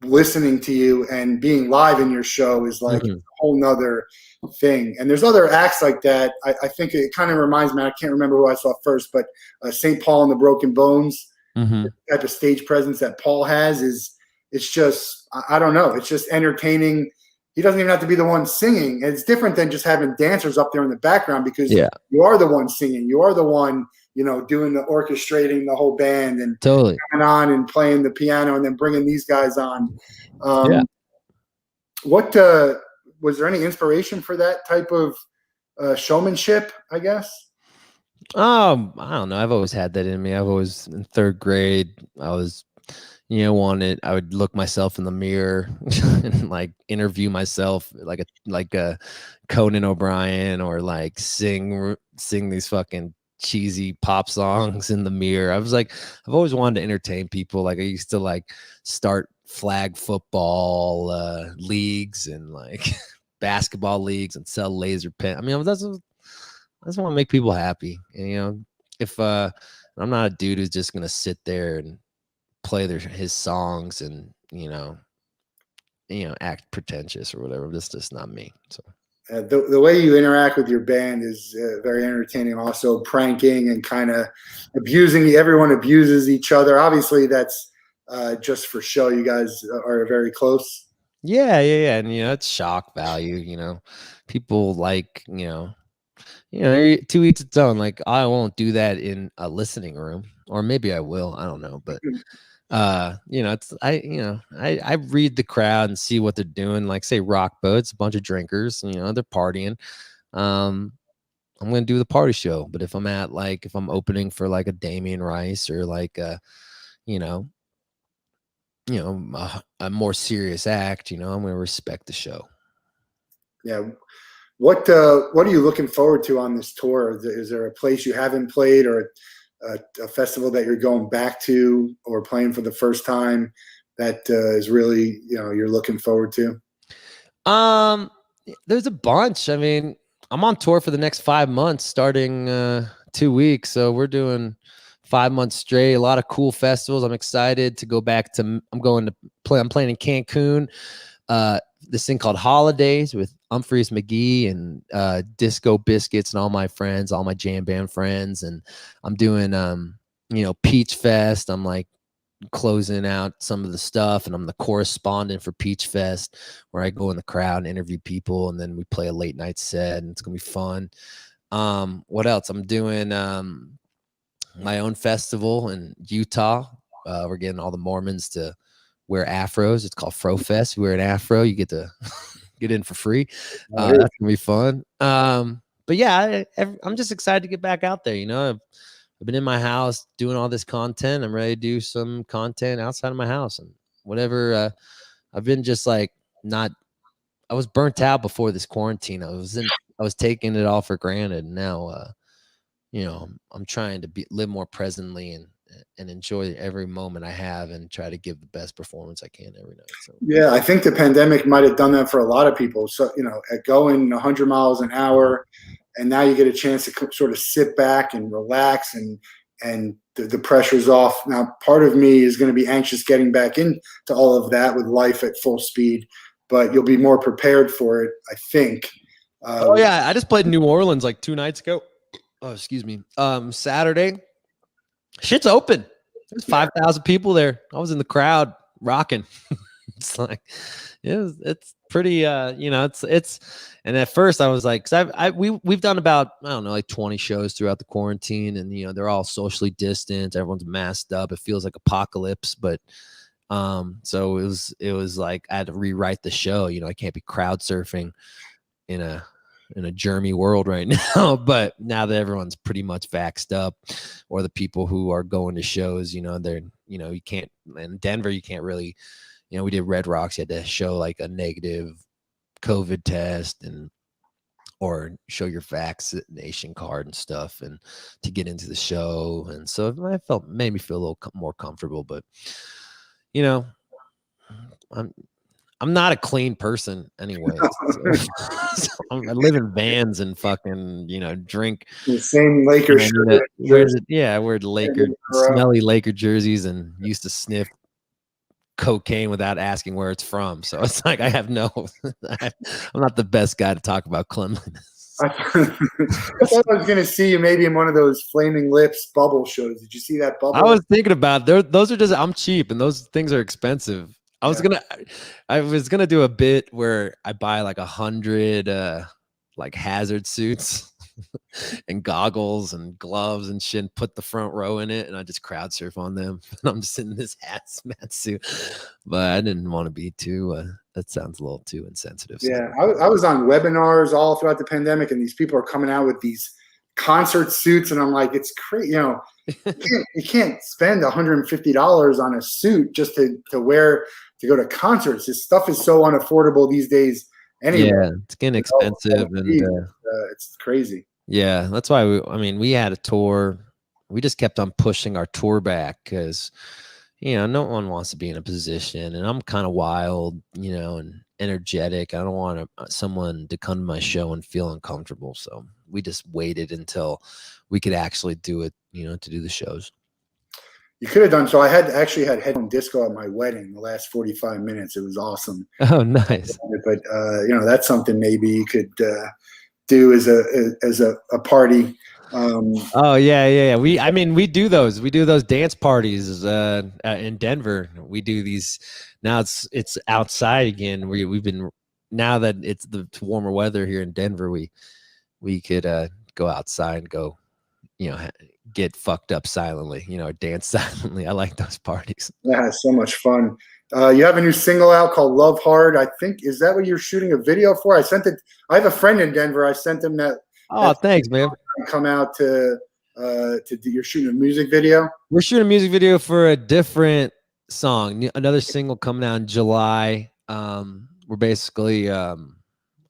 listening to you, and being live in your show is like a whole nother thing. And there's other acts like that. I think it kind of reminds me, I can't remember who I saw first, but St. Paul and the Broken Bones, the type of stage presence that Paul has it's just, I don't know, it's just entertaining. He doesn't even have to be the one singing. And it's different than just having dancers up there in the background, because you are the one singing. You are the one, you know, doing the orchestrating the whole band and totally coming on and playing the piano and then bringing these guys on. What was there any inspiration for that type of showmanship, I guess? I don't know. I've always had that in me. I've always in third grade, I was, I would look myself in the mirror and like interview myself like a Conan O'Brien, or like sing these fucking cheesy pop songs in the mirror. I was like, I've always wanted to entertain people. Like I used to like start flag football leagues and like basketball leagues and sell laser pen. I mean, I just want to make people happy. And, if I'm not a dude who's just gonna sit there and play his songs and act pretentious or whatever. That's just not me. So the way you interact with your band is very entertaining. Also, pranking and kind of abusing. Everyone abuses each other. Obviously, that's just for show. You guys are very close. Yeah, and it's shock value. People like to each its own. Like I won't do that in a listening room, or maybe I will. I don't know, but it's I read the crowd and see what they're doing. Like say Rock Boat's a bunch of drinkers, they're partying. I'm gonna do the party show. But if I'm opening for like a Damien Rice or like you know a more serious act, I'm gonna respect the show. Yeah. What are you looking forward to on this tour? Is there a place you haven't played, or a festival that you're going back to or playing for the first time that is really you're looking forward to? There's a bunch. I mean, I'm on tour for the next 5 months, starting 2 weeks. So we're doing 5 months straight. A lot of cool festivals. I'm excited to go back to. I'm playing in Cancun. This thing called Holidays with Humphreys McGee and Disco Biscuits and all my friends, all my jam band friends. And I'm doing Peach Fest. I'm like closing out some of the stuff, and I'm the correspondent for Peach Fest, where I go in the crowd and interview people, and then we play a late night set, and it's gonna be fun. What else? I'm doing my own festival in Utah. We're getting all the Mormons to wear afros. It's called Fro Fest. You wear an afro, you get to get in for free. That's gonna be fun. But yeah, I'm just excited to get back out there. I've been in my house doing all this content. I'm ready to do some content outside of my house and whatever. I've been just like I was burnt out before this quarantine. I was taking it all for granted. And now, I'm trying to live more presently and enjoy every moment I have and try to give the best performance I can every night. So yeah, I think the pandemic might have done that for a lot of people. So, at going 100 miles an hour, and now you get a chance to sort of sit back and relax, and the pressure's off. Now, part of me is going to be anxious getting back into all of that with life at full speed, but you'll be more prepared for it, I think. Oh yeah, I just played in New Orleans like 2 nights ago. Oh, excuse me. Saturday, shit's open. There's 5,000 people there. I was in the crowd rocking. It's like, it's pretty, it's, and at first I was like, cause we've done about, I don't know, like 20 shows throughout the quarantine, and, they're all socially distant. Everyone's masked up. It feels like apocalypse, but, so it was like, I had to rewrite the show. I can't be crowd surfing in a germy world right now. But now that everyone's pretty much vaxxed up, or the people who are going to shows, they're, you can't, in Denver, you can't really, we did Red Rocks, you had to show like a negative COVID test or show your vaccination card and stuff, and to get into the show. And so it made me feel a little more comfortable. But I'm not a clean person anyway. So I live in vans and fucking, drink the same Lakers shirt. I wear the smelly Laker jerseys, and used to sniff cocaine without asking where it's from. So it's like, I'm not the best guy to talk about cleanliness. I thought I was going to see you maybe in one of those Flaming Lips bubble shows. Did you see that bubble? I was thinking about those are just, I'm cheap, and those things are expensive. I was gonna do a bit where I buy like 100 like hazard suits and goggles and gloves and shit, and put the front row in it, and I just crowd surf on them. And I'm just in this hazmat suit, but I didn't want to be too. That sounds a little too insensitive. Yeah, I was on webinars all throughout the pandemic, and these people are coming out with these concert suits, and I'm like, it's crazy. You know, you can't spend $150 on a suit just to wear to go to concerts. This stuff is so unaffordable these days. Anyway, yeah, it's getting expensive, and it's crazy. yeah, that's why we had a tour. We just kept on pushing our tour back because, you know, no one wants to be in a position, and I'm kind of wild, you know, and energetic. I don't want someone to come to my show and feel uncomfortable. So we just waited until we could actually do it, you know, to do the shows. You could have done so. I actually had headphone disco at my wedding the last 45 minutes. It was awesome. Oh, nice. But you know, that's something maybe you could do as a party. Oh yeah. We do those dance parties in Denver. We do these now. It's outside again. We've been, now that it's the warmer weather here in Denver, we could go outside and go, you know, get fucked up silently, you know, dance silently. I like those parties. Yeah, it's so much fun. You have a new single out called Love Hard. I think, is that what you're shooting a video for? I sent it. I have a friend in Denver. I sent him that. Oh, thanks, man. Come out to do, you're shooting a music video. We're shooting a music video for a different song, another single coming out in July. We're basically, I don't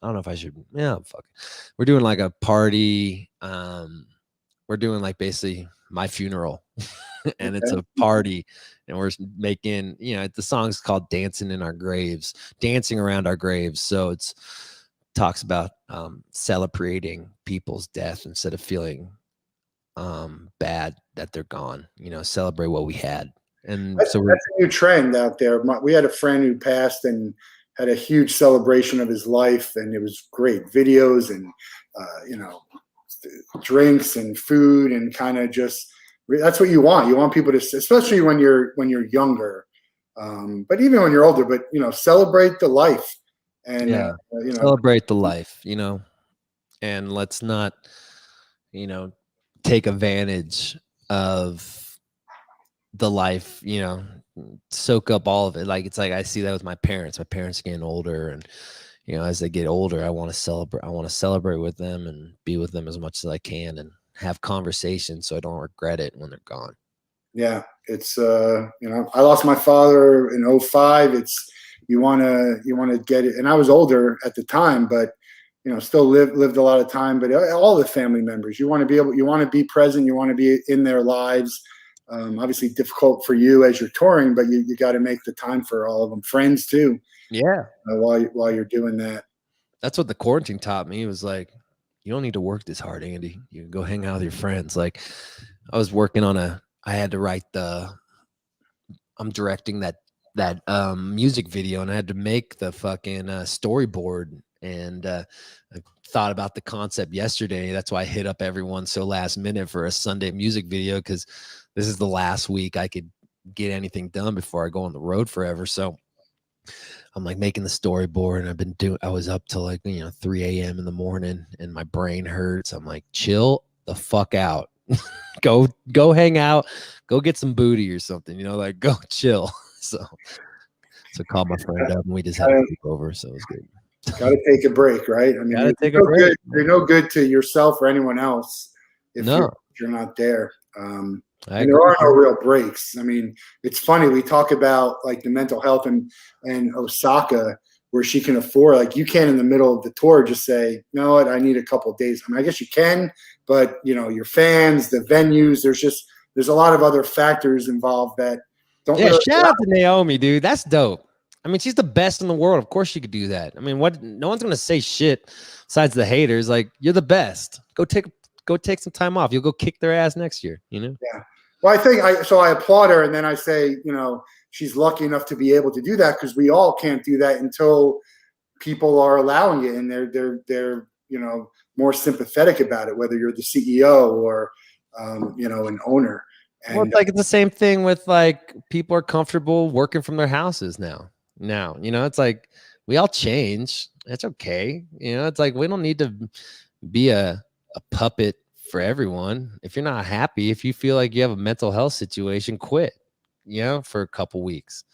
know if I should, yeah, fuck it. We're doing like a party. We're doing like basically my funeral and it's a party, and we're making, you know, the song's called Dancing Around Our Graves. So it's talks about celebrating people's death instead of feeling bad that they're gone, you know, celebrate what we had. And that's a new trend out there. We had a friend who passed and had a huge celebration of his life, and it was great videos and you know, drinks and food, and kind of just, that's what you want. You want people to, especially when you're younger, but even when you're older, but you know, celebrate the life. And yeah, you know, celebrate the life, you know, and let's not, you know, take advantage of the life, you know, soak up all of it. Like, it's like, I see that with my parents getting older, and, you know, as they get older, I want to celebrate with them and be with them as much as I can and have conversations so I don't regret it when they're gone. Yeah. It's, you know, I lost my father in 2005. It's, you want to get it. And I was older at the time, but, you know, still lived a lot of time, but all the family members, you want to be present. You want to be in their lives. Obviously difficult for you as you're touring, but you got to make the time for all of them, friends too. Yeah. While you're doing that. That's what the quarantine taught me. It was like, you don't need to work this hard, Andy. You can go hang out with your friends. Like, I was working on I had to write I'm directing that music video, and I had to make the fucking storyboard, and I thought about the concept yesterday. That's why I hit up everyone so last minute for a Sunday music video, because this is the last week I could get anything done before I go on the road forever. So I'm like making the storyboard, and I was up till like, you know, 3 a.m. in the morning, and my brain hurts. I'm like, chill the fuck out. go hang out, go get some booty or something, you know, like, go chill. So called my friend up, and we just had a sleepover, so it was good. Got to take a break, right? I mean, you're no good to yourself or anyone else if you're not there. And there are no real breaks. I mean, it's funny. We talk about like the mental health and Osaka, where she can afford, like, you can't in the middle of the tour just say, you know what, I need a couple of days. I mean, I guess you can, but you know, your fans, the venues, there's a lot of other factors involved that don't. Yeah, shout out to Naomi, dude. That's dope. I mean, she's the best in the world. Of course she could do that. I mean, no one's gonna say shit besides the haters. Like, you're the best. Go take some time off. You'll go kick their ass next year, you know? Yeah. Well, I applaud her, and then I say, you know, she's lucky enough to be able to do that, because we all can't do that until people are allowing it, and they're you know, more sympathetic about it, whether you're the CEO or you know, an owner. And, well, it's like, it's the same thing with, like, people are comfortable working from their houses now, you know, it's like, we all change. It's okay. You know, it's like, we don't need to be a puppet for everyone. If you're not happy, if you feel like you have a mental health situation, quit, you know, for a couple weeks.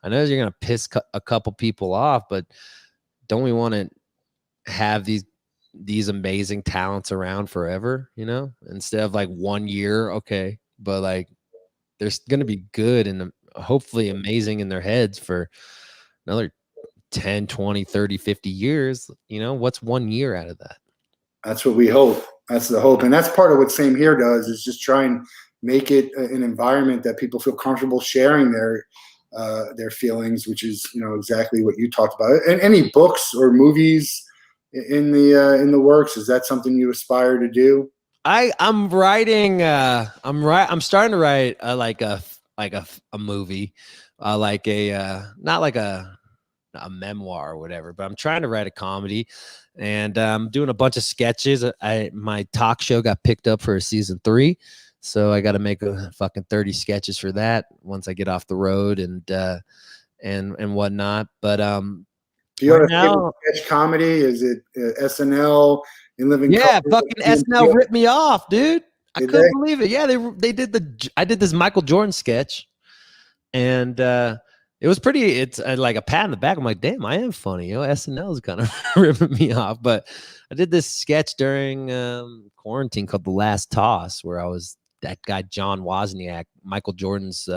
I know you're going to piss a couple people off, but don't we want to have these these amazing talents around forever, you know, instead of like 1 year. Okay. But like, they're going to be good and hopefully amazing in their heads for another 10, 20, 30, 50 years. You know, what's 1 year out of that? That's what we hope. That's the hope. And that's part of what Same Here does, is just try and make it an environment that people feel comfortable sharing their feelings, which is, you know, exactly what you talked about. And any books or movies in the works? Is that something you aspire to do? I'm writing. I'm starting to write like a movie, like a not like a memoir or whatever, but I'm trying to write a comedy, and I'm doing a bunch of sketches. My talk show got picked up for a season 3, so I got to make a fucking 30 sketches for that once I get off the road and whatnot. But Do you have right a favorite now, sketch comedy? Is it SNL, In Living yeah, Color? fucking SNL ripped me off, dude. I Did couldn't they? believe it. Yeah, they did I did this Michael Jordan sketch, and it was pretty. It's like a pat in the back. I'm like, damn, I am funny. You know, SNL is kind of ripping me off. But I did this sketch during quarantine called The Last Toss, where I was that guy John Wozniak, Michael Jordan's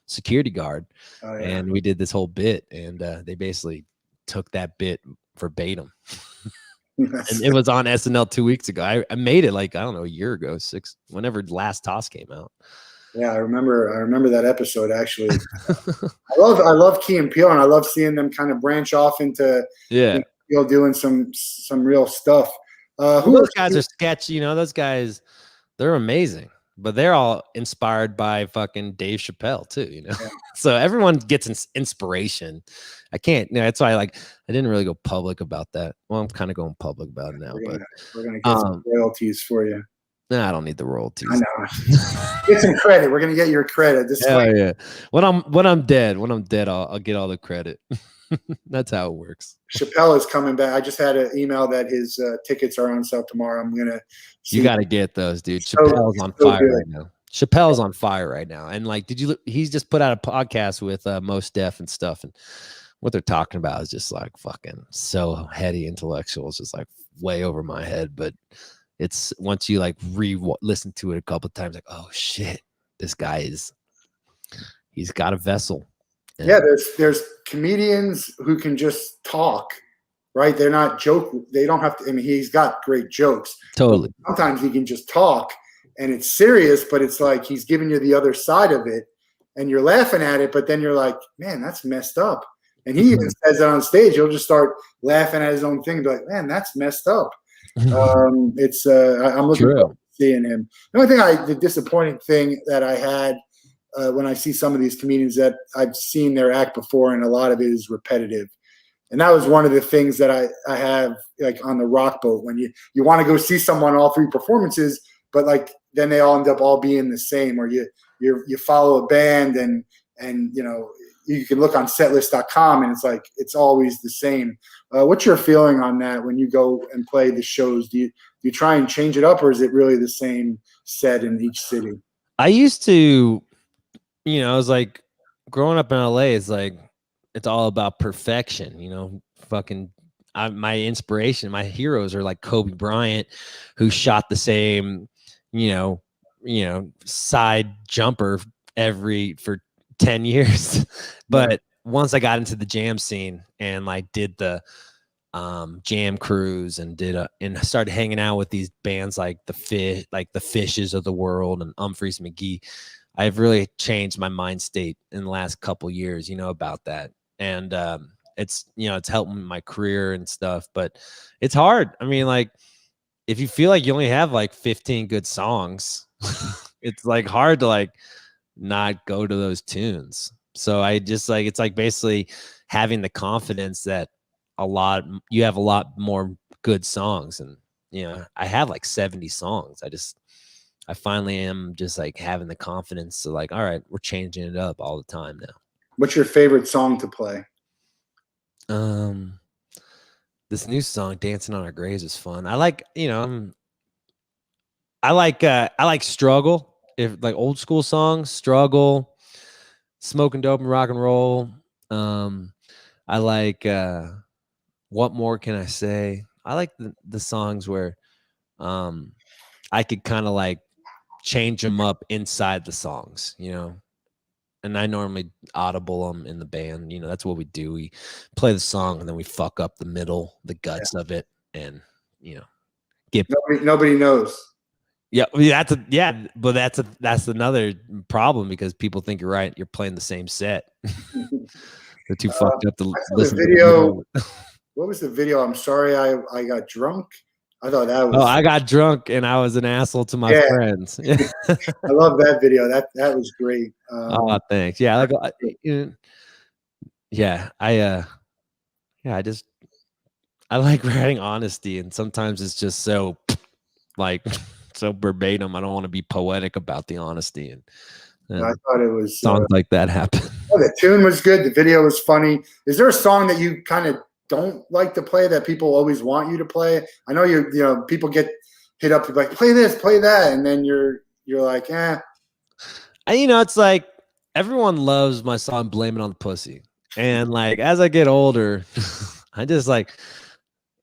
security guard, Oh, yeah. and we did this whole bit, and they basically took that bit verbatim. And it was on SNL 2 weeks ago. I made it like, I don't know, a year ago, whenever Last Toss came out. Yeah, I remember that episode actually. I love Key and Peele, and I love seeing them kind of branch off into doing some real stuff. Those guys are sketchy, you know. Those guys, they're amazing, but they're all inspired by fucking Dave Chappelle too, you know. Yeah. So everyone gets inspiration. I can't. You know, that's why I didn't really go public about that. Well, I'm kind of going public about it now. We're gonna get some royalties for you. No, I don't need the royalties. I know. Get some credit. We're gonna get your credit. Hell yeah. When I'm dead, I'll get all the credit. That's how it works. Chappelle is coming back. I just had an email that his tickets are on sale tomorrow. I'm gonna. You got to get those, dude. Chappelle's on fire right now. Chappelle's on fire right now. And like, he's just put out a podcast with Mos Def and stuff, and what they're talking about is just like fucking so heady intellectual. It's just like way over my head, but it's once you like listen to it a couple of times, like, oh shit, this guy he's got a vessel. And yeah, there's comedians who can just talk, right? They're not joke. They don't have to. I mean, he's got great jokes. Totally. Sometimes he can just talk, and it's serious, but it's like he's giving you the other side of it, and you're laughing at it, but then you're like, man, that's messed up. And he even says that on stage. He'll just start laughing at his own thing and be like, man, that's messed up. I'm looking forward to seeing him. The only thing the disappointing thing that I had when I see some of these comedians that I've seen their act before, and a lot of it is repetitive. And that was one of the things that I have like on the Rock Boat, when you want to go see someone all 3 performances, but like then they all end up all being the same, or you follow a band and you know, you can look on setlist.com and it's like it's always the same. What's your feeling on that when you go and play the shows? Do you try and change it up, or is it really the same set in each city? I used to, you know, I was like growing up in LA, it's like it's all about perfection, you know. Fucking my inspiration, my heroes are like Kobe Bryant, who shot the same, you know, side jumper for 10 years. But once I got into the jam scene and like did the jam cruise and and started hanging out with these bands like the Fishes of the world and Humphreys McGee, I've really changed my mind state in the last couple years, you know, about that. And it's, you know, it's helping my career and stuff, but it's hard. I mean, like, if you feel like you only have like 15 good songs, it's like hard to like not go to those tunes. So I just like, it's like basically having the confidence that you have a lot more good songs. And, you know, I have like 70 songs. I finally am just like having the confidence to like, all right, we're changing it up all the time now. What's your favorite song to play? This new song, Dancing on Our Graves, is fun. I like, you know, I like Struggle. If like old school songs, Struggle, Smoking Dope and Rock and Roll. I like What More Can I Say? I like the songs where I could kind of like change them up inside the songs, you know. And I normally audible them in the band. You know, that's what we do. We play the song and then we fuck up the middle, the guts of it, and you know, get Nobody knows. yeah, but that's another problem because people think you're right. You're playing the same set. They're too fucked up to I saw listen the to video. What was the video? I'm sorry, I got drunk. I thought that was. Oh, I got drunk and I was an asshole to my friends. I love that video. That was great. Oh, thanks. Yeah, like, yeah, I like writing honesty, and sometimes it's just so like so verbatim. I don't want to be poetic about the honesty, and I thought it was songs like that happen. Oh, the tune was good. The video was funny. Is there a song that you kind of don't like to play that people always want you to play? I know you know people get hit up like play this, play that, and then you're like, eh. And you know, it's like everyone loves my song "Blame It on the Pussy," and like as I get older, I just like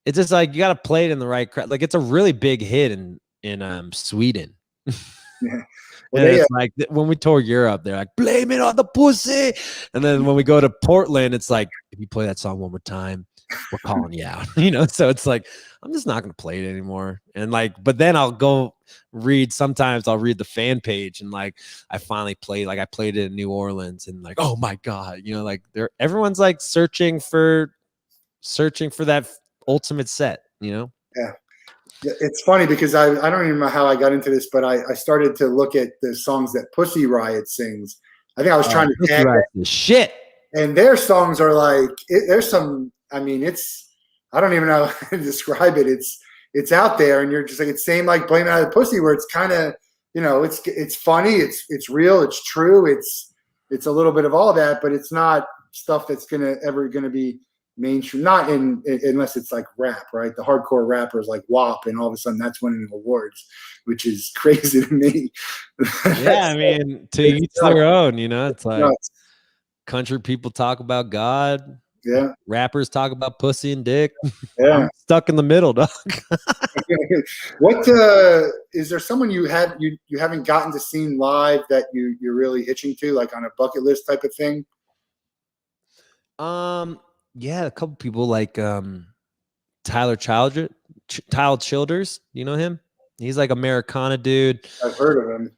it's just like you got to play it in the right crowd. Like it's a really big hit in Sweden. Yeah. Well, and it's like when we tour Europe, they're like, blame it on the pussy. And then when we go to Portland, it's like, if you play that song one more time, we're calling you out. You know, so it's like, I'm just not going to play it anymore. And like, but then I'll go sometimes I'll read the fan page and like, I finally played, like I played it in New Orleans and like, oh my God, you know, like everyone's like searching for that ultimate set, you know? Yeah. It's funny because I don't even know how I got into this, but I started to look at the songs that Pussy Riot sings. I think I was trying to tag the shit. And their songs are like there's some. I mean, I don't even know how to describe it. It's out there, and you're just like it's same like Blame It on the Pussy, where it's kind of it's funny, it's real, it's true, it's a little bit of all that, but it's not stuff that's ever gonna be mainstream, not unless it's like rap, right? The hardcore rappers like WAP, and all of a sudden that's winning awards, which is crazy to me. Yeah, I mean, to each their own, you know. It's like country people talk about God, yeah. Rappers talk about pussy and dick. Yeah, I'm stuck in the middle, dog. What is there someone you haven't gotten to see live that you're really itching to, like on a bucket list type of thing? Yeah, a couple people like Tyler Childers. You know him? He's like Americana dude. I've heard of him.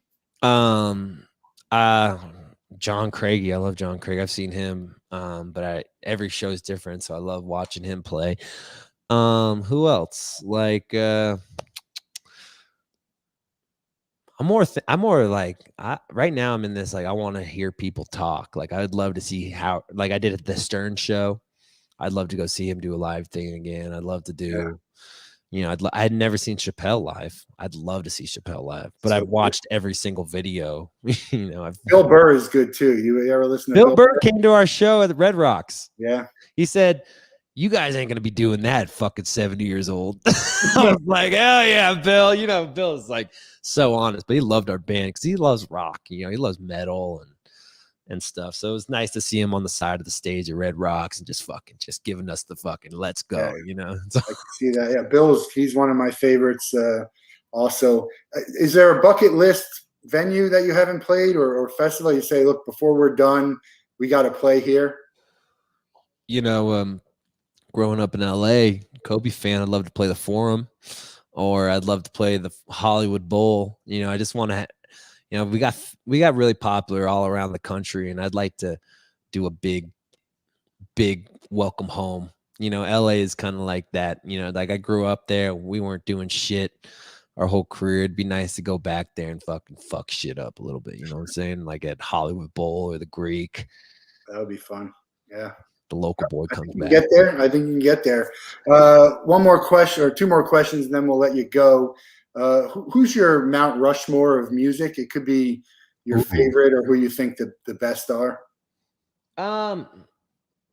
John Craigie. I love John Craig. I've seen him. But every show is different, so I love watching him play. Who else? Like I'm more like right now I'm in this like I want to hear people talk. Like I'd love to see how like I did at the Stern show. I'd love to go see him do a live thing again. I'd love to do, you know, I had never seen Chappelle live. I'd love to see Chappelle live, but I've watched every single video. You know, Bill Burr is good too. You ever listen to Bill Burr came to our show at the Red Rocks. Yeah. He said, you guys ain't going to be doing that fucking 70 years old. I was like, hell yeah, Bill. You know, Bill is like so honest, but he loved our band because he loves rock. You know, he loves metal and stuff. So it was nice to see him on the side of the stage at Red Rocks and just giving us the fucking let's go, you know. So, I can see that. Yeah, he's one of my favorites. Also, is there a bucket list venue that you haven't played or festival you say, look, before we're done, we got to play here? You know, growing up in LA, Kobe fan, I'd love to play the Forum, or I'd love to play the Hollywood Bowl. You know, I just want to, you know, we got really popular all around the country, and I'd like to do a big welcome home. You know, LA is kind of like that. You know, like I grew up there, we weren't doing shit our whole career. It'd be nice to go back there and fucking fuck shit up a little bit. You know what I'm saying? Like at Hollywood Bowl or the Greek. That would be fun. Yeah. The local boy comes back. Get there. I think you can get there. One more question or two more questions, and then we'll let you go. Who's your Mount Rushmore of music? It could be your favorite or who you think the best are.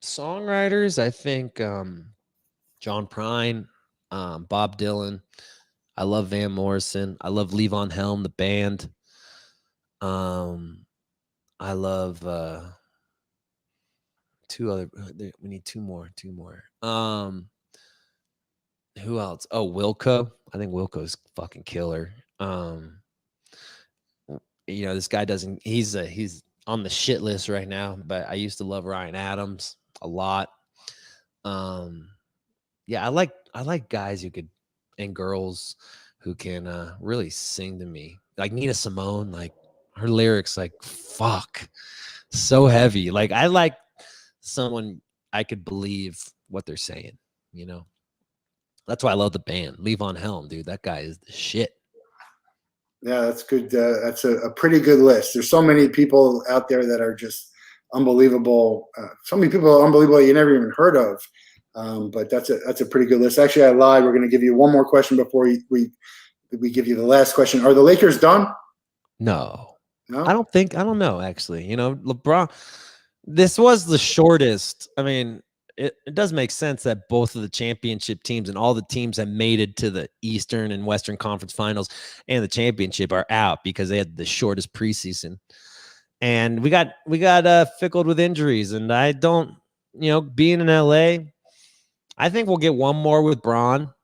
Songwriters, I think John Prine, Bob Dylan. I love Van Morrison. I love Levon Helm, the band. I love we need two more. Who else? Oh, Wilco. I think Wilco's fucking killer. This guy doesn't. He's on the shit list right now. But I used to love Ryan Adams a lot. Yeah, I like guys who could and girls who can really sing to me. Like Nina Simone. Like her lyrics, like fuck, so heavy. Like I like someone I could believe what they're saying. That's why I love the band. Levon Helm, dude. That guy is the shit. Yeah, that's good. That's a pretty good list. There's so many people out there that are just unbelievable. So many people unbelievable you never even heard of. But that's a pretty good list. Actually, I lied. We're going to give you one more question before we give you the last question. Are the Lakers done? No, I don't know. Actually, LeBron. This was the shortest. I mean, it does make sense that both of the championship teams and all the teams that made it to the Eastern and Western Conference Finals and the championship are out because they had the shortest preseason. And we got fickled with injuries. And I don't, being in LA, I think we'll get one more with Bron.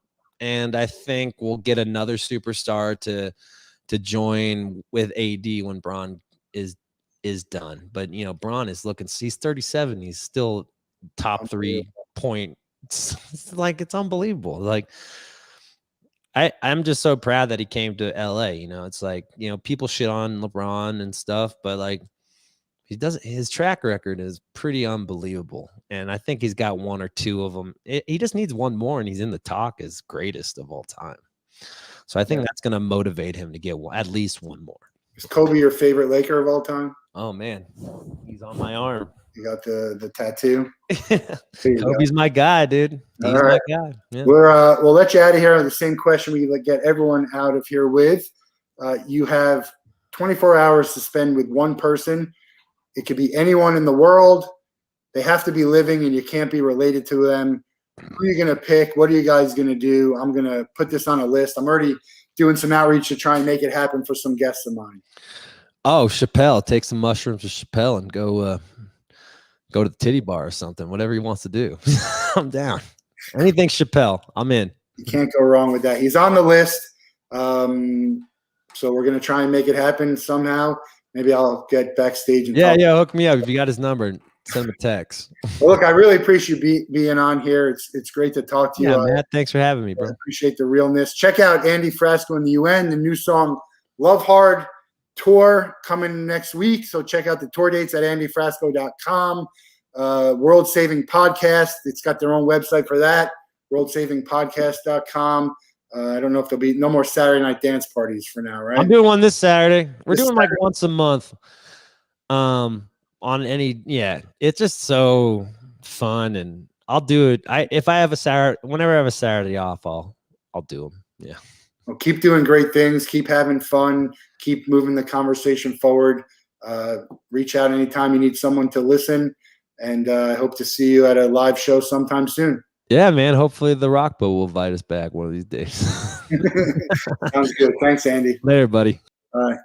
And I think we'll get another superstar to join with AD when Bron is done. But Bron is looking, he's 37. He's still top 3 point. Like it's unbelievable. Like I'm just so proud that he came to LA. It's like, people shit on LeBron and stuff, but like his track record is pretty unbelievable. And I think he's got one or two of them. He just needs one more, and he's in the talk as greatest of all time. So I think that's going to motivate him to get at least one more. Is Kobe your favorite Laker of all time? Oh man, he's on my arm. You got the tattoo. Kobe's my guy, dude. He's my guy. Yeah. We'll let you out of here on the same question we get everyone out of here with. You have 24 hours to spend with one person. It could be anyone in the world. They have to be living, and you can't be related to them. Who are you going to pick? What are you guys going to do? I'm going to put this on a list. I'm already doing some outreach to try and make it happen for some guests of mine. Oh, Chappelle. Take some mushrooms with Chappelle and go to the titty bar or something. Whatever he wants to do. I'm down. Anything Chappelle, I'm in. You can't go wrong with that. He's on the list. So we're going to try and make it happen somehow. Maybe I'll get backstage. And hook me up. If you got his number, send him a text. Well, look, I really appreciate you being on here. It's great to talk to you. Yeah, Matt, thanks for having me, bro. I appreciate the realness. Check out Andy Frasco and the UN, the new song Love Hard tour coming next week. So check out the tour dates at andyfrasco.com. World Saving Podcast. It's got their own website for that, worldsavingpodcast.com. I don't know if there'll be no more Saturday night dance parties for now, right? I'm doing one this Saturday. We're doing like once a month. It's just so fun, and I'll do it. If I have a Saturday, whenever I have a Saturday off, I'll do them. Yeah. Well, keep doing great things. Keep having fun. Keep moving the conversation forward. Reach out anytime you need someone to listen, and I hope to see you at a live show sometime soon. Yeah, man. Hopefully the Rock Boat will invite us back one of these days. Sounds good. Thanks, Andy. Later, buddy. All right.